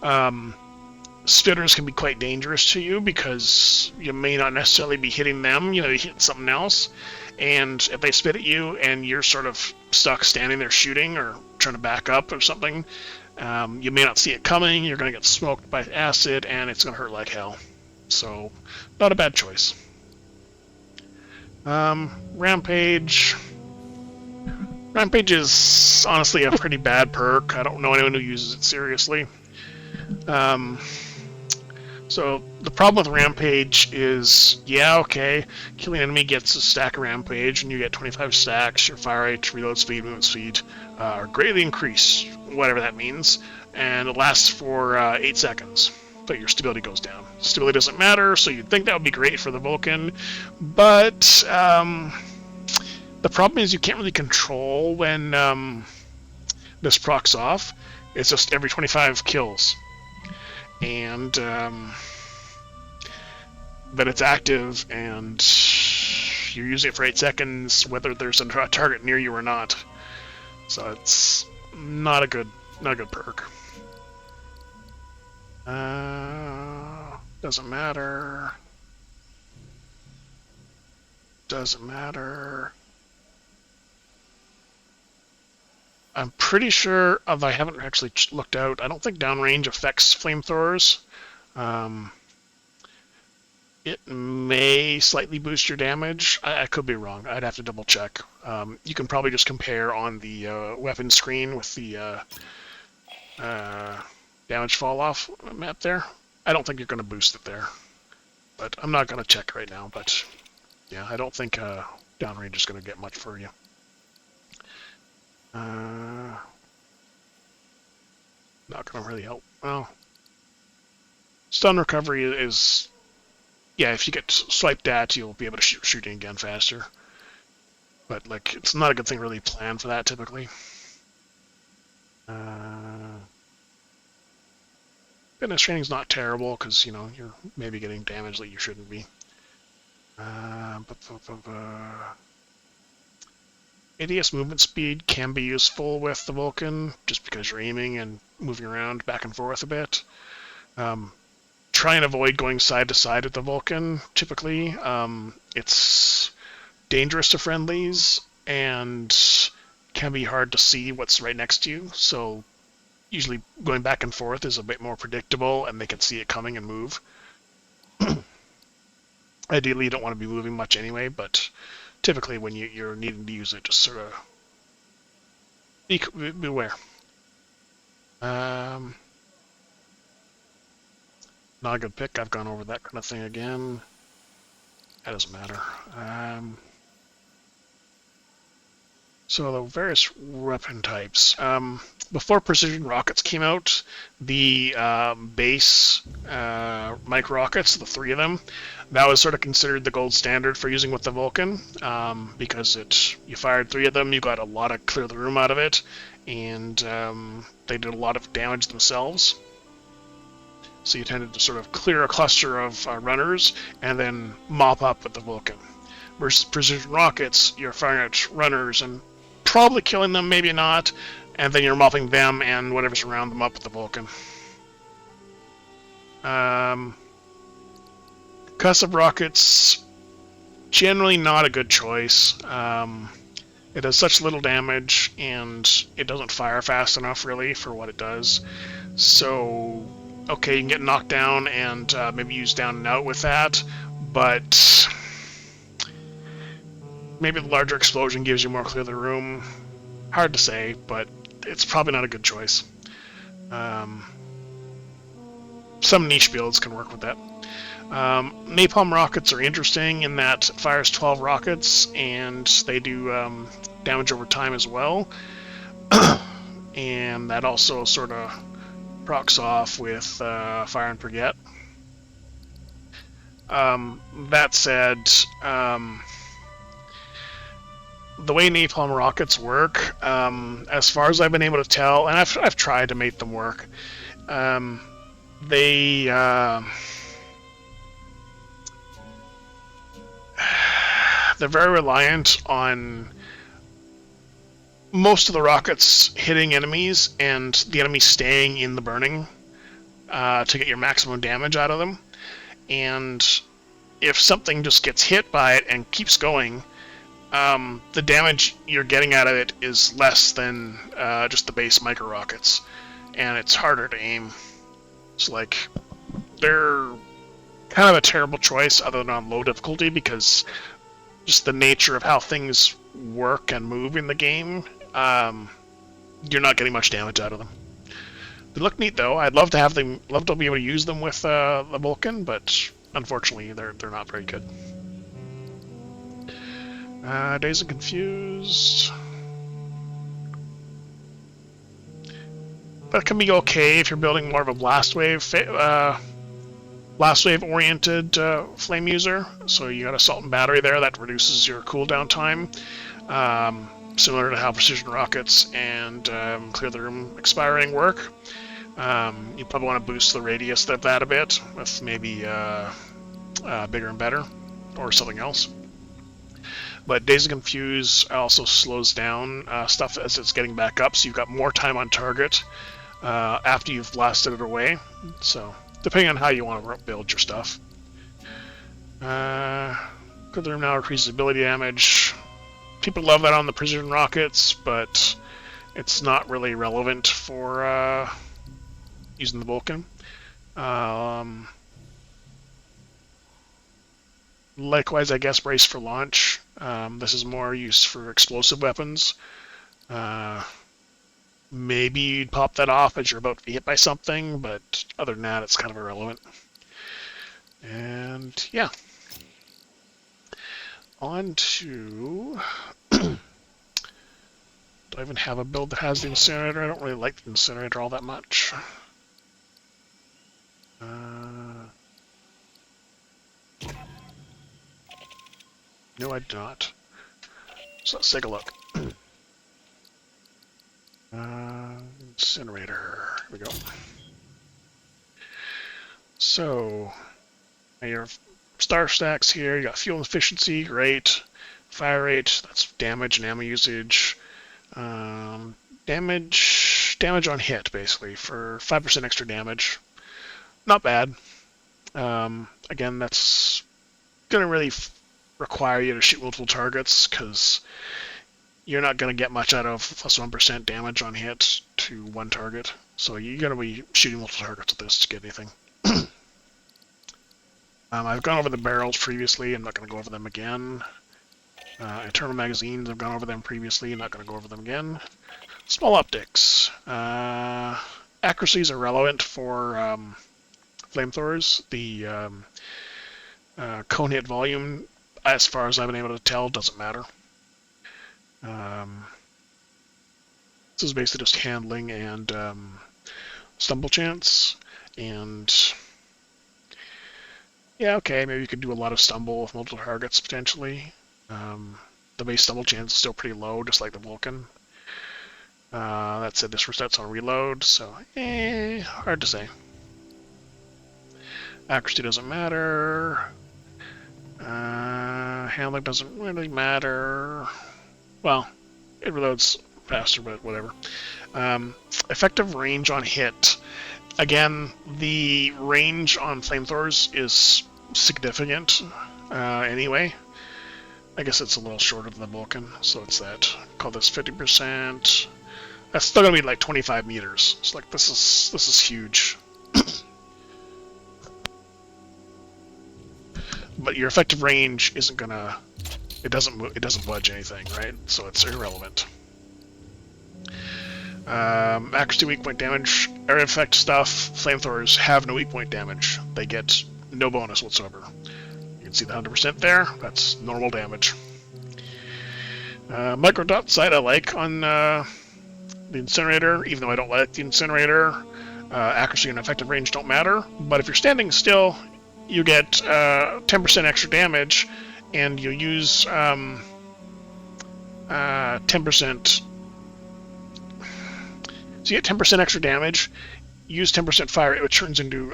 Speaker 1: spitters can be quite dangerous to you because you may not necessarily be hitting them, you hit something else, and if they spit at you and you're sort of stuck standing there shooting or trying to back up or something, you may not see it coming, you're going to get smoked by acid, and it's going to hurt like hell. So, not a bad choice. Rampage. Rampage is honestly a pretty bad perk. I don't know anyone who uses it seriously. So the problem with Rampage is, yeah, okay, killing an enemy gets a stack of Rampage, and you get 25 stacks. Your fire rate, reload speed, movement speed are greatly increased, whatever that means, and it lasts for 8 seconds. But your stability goes down. Stability doesn't matter, so you'd think that would be great for the Vulcan, but the problem is you can't really control when this procs off. It's just every 25 kills. And then it's active, and you're using it for 8 seconds, whether there's a target near you or not. So it's not a good perk. Doesn't matter. Doesn't matter. I'm pretty sure, I haven't actually looked out, I don't think downrange affects flamethrowers. It may slightly boost your damage. I could be wrong. I'd have to double check. You can probably just compare on the weapon screen with the damage fall off map there. I don't think you're going to boost it there, but I'm not going to check right now. But yeah, I don't think downrange is going to get much for you. Not going to really help. Well, stun recovery is, yeah, if you get swiped at, you'll be able to shoot shooting again faster. But like, it's not a good thing really planned for that typically. Fitness training's not terrible because you're maybe getting damage that you shouldn't be. ADS movement speed can be useful with the Vulcan, just because you're aiming and moving around back and forth a bit. Try and avoid going side to side with the Vulcan, typically. It's dangerous to friendlies, and can be hard to see what's right next to you, so usually going back and forth is a bit more predictable, and they can see it coming and move. Ideally, you don't want to be moving much anyway, but typically when you're needing to use it, just sort of beware. Not a good pick. I've gone over that kind of thing again. That doesn't matter. So the various weapon types. Before precision rockets came out, the base micro rockets, the 3 of them, that was sort of considered the gold standard for using with the Vulcan, because you fired 3 of them, you got a lot of clear the room out of it, and they did a lot of damage themselves. So you tended to sort of clear a cluster of runners and then mop up with the Vulcan. Versus precision rockets, you're firing at runners and probably killing them, maybe not, and then you're mopping them and whatever's around them up with the Vulcan. Concussive rockets, generally not a good choice. It does such little damage, and it doesn't fire fast enough, really, for what it does. So, okay, you can get knocked down and maybe use down and out with that, but maybe the larger explosion gives you more clear the room. Hard to say, but it's probably not a good choice. some niche builds can work with that. Napalm Rockets are interesting in that it fires 12 rockets, and they do damage over time as well. And that also sort of procs off with Fire and Forget. That said, the way Napalm Rockets work, as far as I've been able to tell, and I've tried to make them work, they're very reliant on most of the rockets hitting enemies and the enemies staying in the burning to get your maximum damage out of them. And if something just gets hit by it and keeps going, the damage you're getting out of it is less than just the base micro rockets, and it's harder to aim. So like, they're kind of a terrible choice other than on low difficulty, because just the nature of how things work and move in the game, you're not getting much damage out of them. They look neat though. I'd love to have them, love to be able to use them with the Vulcan, but unfortunately they're not very good. Dazed and Confused. That can be okay if you're building more of a blast wave oriented flame user. So you got Assault and Battery there that reduces your cooldown time, similar to how Precision Rockets and Clear the Room Expiring work. You probably want to boost the radius of that a bit with maybe Bigger and Better or something else. But Dazed and Confused also slows down stuff as it's getting back up, so you've got more time on target after you've blasted it away. So, depending on how you want to build your stuff. Clear the Room now increases ability damage. People love that on the Precision Rockets, but it's not really relevant for using the Vulcan. Likewise, I guess, Brace for Launch. This is more used for explosive weapons. Maybe you'd pop that off as you're about to be hit by something, but other than that, it's kind of irrelevant. And yeah. On to... Do I even have a build that has the Incinerator? I don't really like the Incinerator all that much. No, I do not. So let's take a look. Incinerator. Here we go. So, your star stacks here. You got fuel efficiency, great. Fire rate, that's damage and ammo usage. Damage on hit, basically, for 5% extra damage. Not bad. Again, that's going to really require you to shoot multiple targets, because you're not going to get much out of plus 1% damage on hit to one target. So you're going to be shooting multiple targets with this to get anything. I've gone over the barrels previously. I'm not going to go over them again. Internal magazines, I've gone over them previously. I'm not going to go over them again. Small optics. Accuracies are relevant for Flamethrowers. The cone hit volume, as far as I've been able to tell, doesn't matter. This is basically just handling and stumble chance. And yeah, okay, maybe you could do a lot of stumble with multiple targets potentially. The base stumble chance is still pretty low, just like the Vulcan. That said, this resets on reload, so hard to say. Accuracy doesn't matter. Handling doesn't really matter. Well, it reloads faster, but whatever. Effective range on hit. Again, the range on Flamethrowers is significant anyway. I guess it's a little shorter than the Vulcan, so it's that. Call this 50%. That's still gonna be like 25 meters. It's like this is huge. But your effective range isn't gonna. It doesn't budge anything, right? So it's irrelevant. Accuracy, weak point damage. area effect stuff, flamethrowers have no weak point damage. They get no bonus whatsoever. You can see the 100% there. That's normal damage. Microdot sight I like on the incinerator, even though I don't like the incinerator. Accuracy and effective range don't matter, but if you're standing still, you get 10% extra damage, and you use 10%. So you get 10% extra damage, use 10% fire, it turns into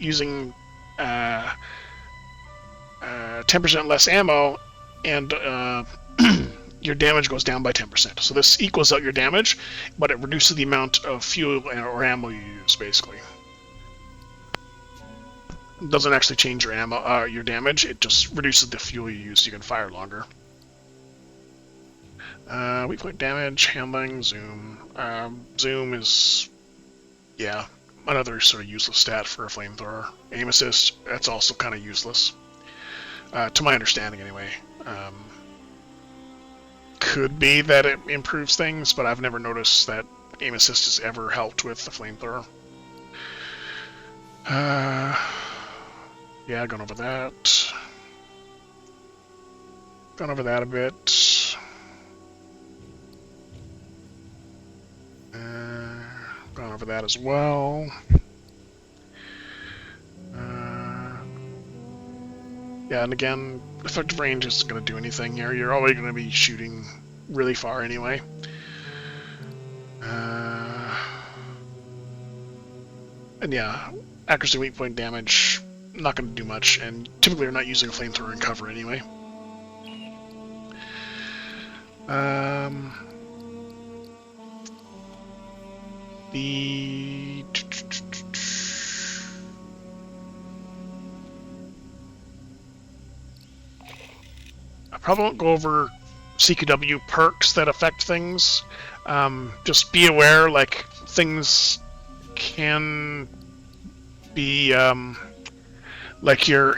Speaker 1: using 10% less ammo, and your damage goes down by 10%. So this equals out your damage, but it reduces the amount of fuel or ammo you use, basically. It doesn't actually change your ammo, your damage, it just reduces the fuel you use so you can fire longer. Weak point damage, handling, zoom. Zoom is, yeah, another sort of useless stat for a flamethrower. Aim assist, that's also kind of useless. To my understanding, anyway. Could be that it improves things, but I've never noticed that aim assist has ever helped with the flamethrower. Yeah, gone over that. Gone over that a bit. Gone over that as well. Yeah, and again, effective range isn't going to do anything here. You're already going to be shooting really far anyway. And yeah, accuracy, weak point damage, not going to do much, and typically you're not using a flamethrower in cover anyway. I probably won't go over CQW perks that affect things. Just be aware, like, things can be, like your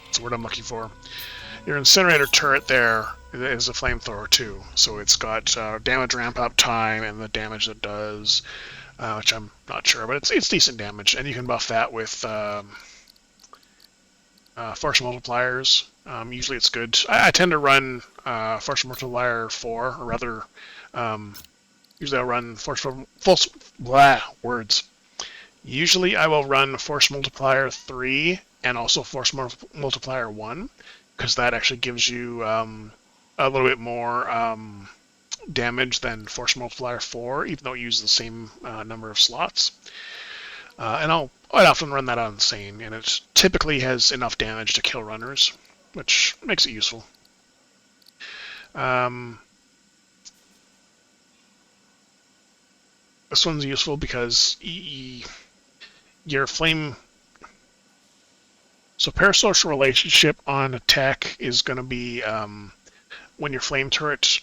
Speaker 1: what's the word I'm looking for? Your incinerator turret there is a flamethrower too, so it's got damage ramp up time and the damage it does, which I'm not sure, but it's decent damage, and you can buff that with force multipliers. Usually it's good. I tend to run force multiplier 4, or rather, usually I'll run Usually I will run force multiplier 3 and also force multiplier 1, because that actually gives you a little bit more damage than force multiplier 4, even though it uses the same number of slots. And I'd often run that on Insane, and it typically has enough damage to kill runners, which makes it useful. This one's useful because your flame... So parasocial relationship on attack is going to be when your flame turret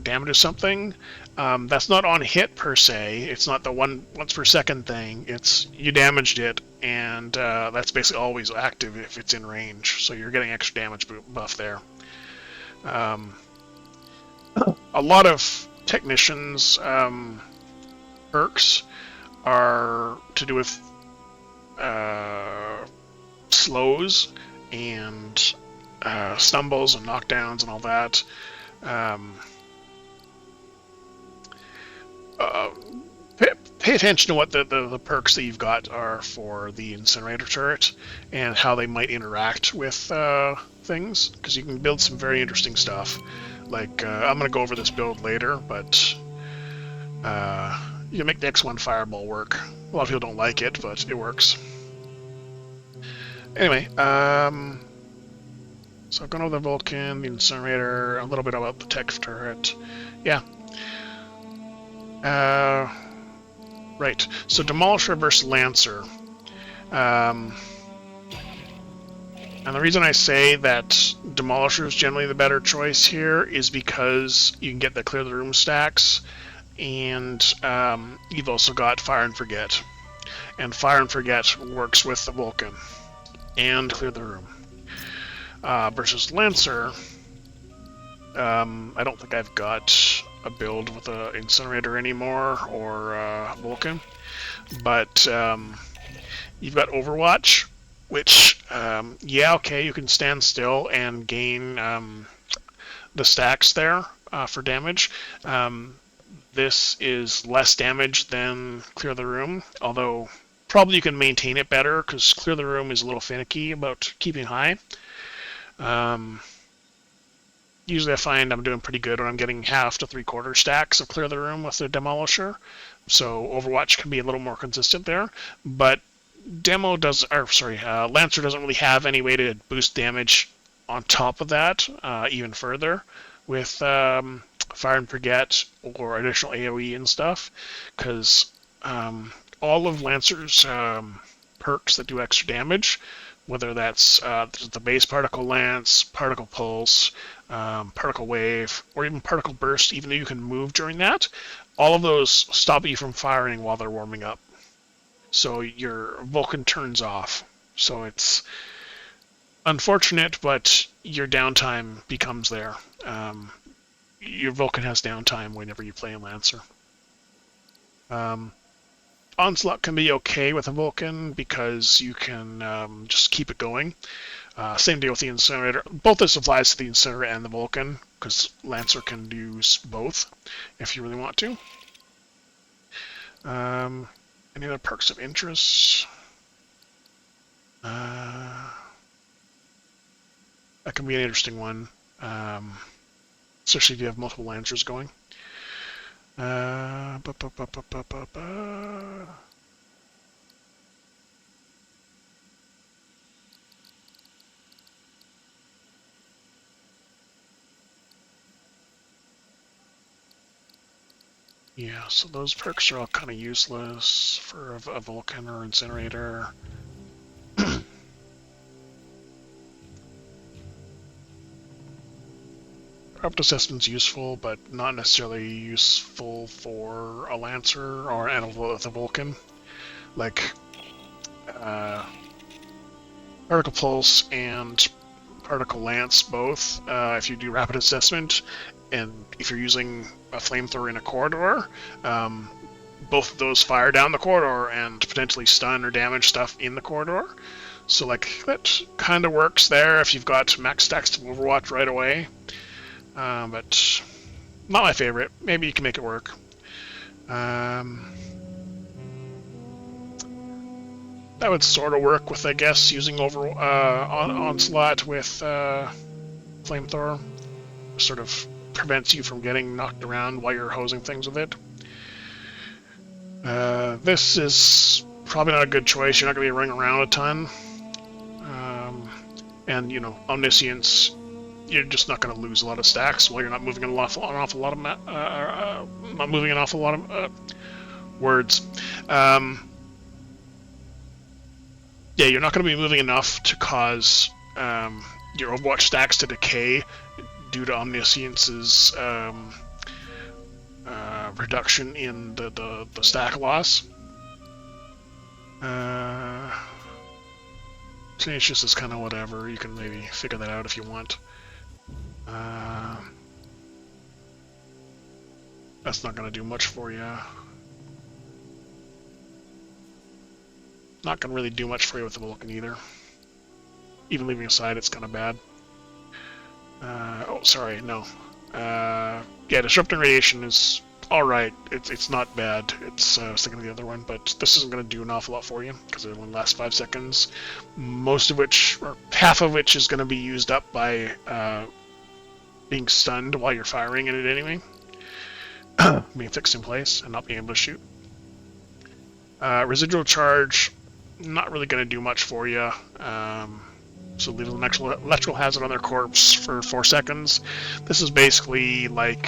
Speaker 1: damages something. That's not on hit per se. It's not the once per second thing. It's you damaged it, and that's basically always active if it's in range. So you're getting extra damage buff there. A lot of technicians' perks are to do with slows and stumbles and knockdowns and all that. Pay attention to what the perks that you've got are for the incinerator turret and how they might interact with things, because you can build some very interesting stuff. Like, I'm going to go over this build later, but you can make the X1 fireball work. A lot of people don't like it, but it works. Anyway, so I've gone over the Vulcan, the incinerator, a little bit about the tech turret. Yeah. Right. So Demolisher versus Lancer. And the reason I say that Demolisher is generally the better choice here is because you can get the clear the room stacks, and you've also got Fire and Forget. And Fire and Forget works with the Vulcan and clear the room. Versus Lancer, I don't think I've got a build with an Incinerator anymore or Vulcan, but you've got Overwatch, which, yeah, okay, you can stand still and gain the stacks there for damage. This is less damage than Clear the Room, although probably you can maintain it better because Clear the Room is a little finicky about keeping high. Usually I find I'm doing pretty good when I'm getting half to 3/4 stacks of Clear the Room with the Demolisher, so Overwatch can be a little more consistent there, but Lancer doesn't really have any way to boost damage on top of that even further with Fire and Forget or additional AoE and stuff, because all of Lancer's perks that do extra damage, whether that's the base Particle Lance, Particle Pulse, Particle Wave, or even Particle Burst, even though you can move during that, all of those stop you from firing while they're warming up. So your Vulcan turns off. So it's unfortunate, but your downtime becomes there. Your Vulcan has downtime whenever you play a Lancer. Onslaught can be okay with a Vulcan because you can just keep it going. Same deal with the Incinerator. Both this applies to the Incinerator and the Vulcan, because Lancer can do both if you really want to. Any other perks of interest? That can be an interesting one, especially if you have multiple Lancers going. Yeah, so those perks are all kind of useless for a Vulcan or Incinerator. Corrupt Assessment's useful, but not necessarily useful for a Lancer or with a Vulcan. Like, Particle Pulse and Particle Lance both, if you do Rapid Assessment, and if you're using a Flamethrower in a corridor, both of those fire down the corridor and potentially stun or damage stuff in the corridor. So, like, that kind of works there if you've got max stacks to Overwatch right away. But not my favorite. Maybe you can make it work. That would sort of work with, I guess, using Onslaught with Flamethrower. Sort of prevents you from getting knocked around while you're hosing things with it. This is probably not a good choice. You're not going to be running around a ton. And, you know, Omniscience, you're just not going to lose a lot of stacks while you're not moving an awful lot of words. Yeah, you're not going to be moving enough to cause your Overwatch stacks to decay due to Omniscience's reduction in the stack loss. Tenacious is kind of whatever. You can maybe figure that out if you want. That's not going to do much for you. Not going to really do much for you with the Vulcan either. Even leaving aside, it's kind of bad. Oh, sorry, no. Yeah, Disrupting Radiation is alright. It's not bad. It's thinking of the other one, but this isn't going to do an awful lot for you because it only lasts 5 seconds. Most of which, or half of which, is going to be used up by being stunned while you're firing at it anyway. Being fixed in place and not being able to shoot. Residual Charge, not really going to do much for you. So leave an electrical hazard on their corpse for 4 seconds. This is basically like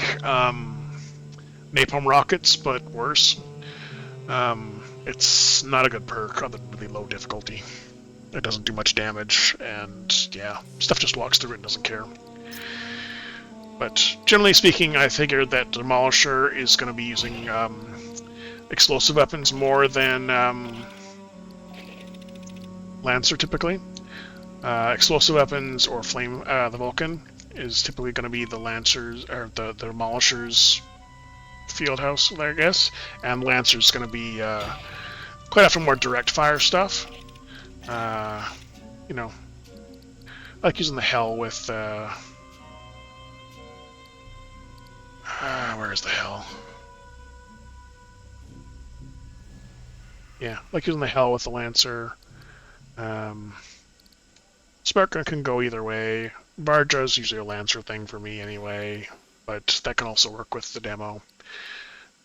Speaker 1: Napalm Rockets, but worse. It's not a good perk on the really low difficulty. It doesn't do much damage, and yeah, stuff just walks through it and doesn't care. But generally speaking, I figured that Demolisher is going to be using explosive weapons more than Lancer typically. Explosive weapons or the Vulcan is typically going to be the Lancers or the Demolishers field house there, I guess. And Lancer's going to be quite often more direct fire stuff. You know, I like using the hell with... where's the hell? Yeah, I like using the hell with the Lancer. Spark gun can go either way. Barja's usually a Lancer thing for me anyway, but that can also work with the demo.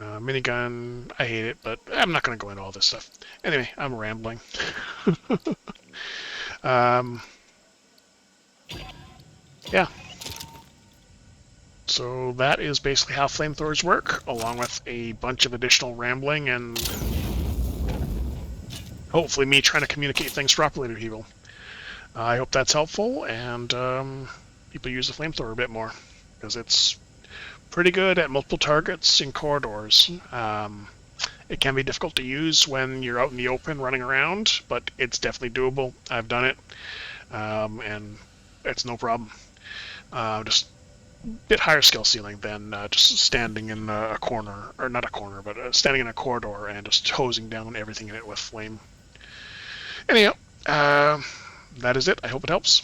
Speaker 1: Minigun, I hate it, but I'm not going to go into all this stuff. Anyway, I'm rambling. Yeah. So that is basically how flamethrowers work, along with a bunch of additional rambling and hopefully me trying to communicate things properly to people. I hope that's helpful, and people use the flamethrower a bit more, because it's pretty good at multiple targets in corridors. It can be difficult to use when you're out in the open running around, but it's definitely doable. I've done it, and it's no problem. Just a bit higher skill ceiling than just standing in a corner, or not a corner, but standing in a corridor and just hosing down everything in it with flame. Anyhow, that is it. I hope it helps.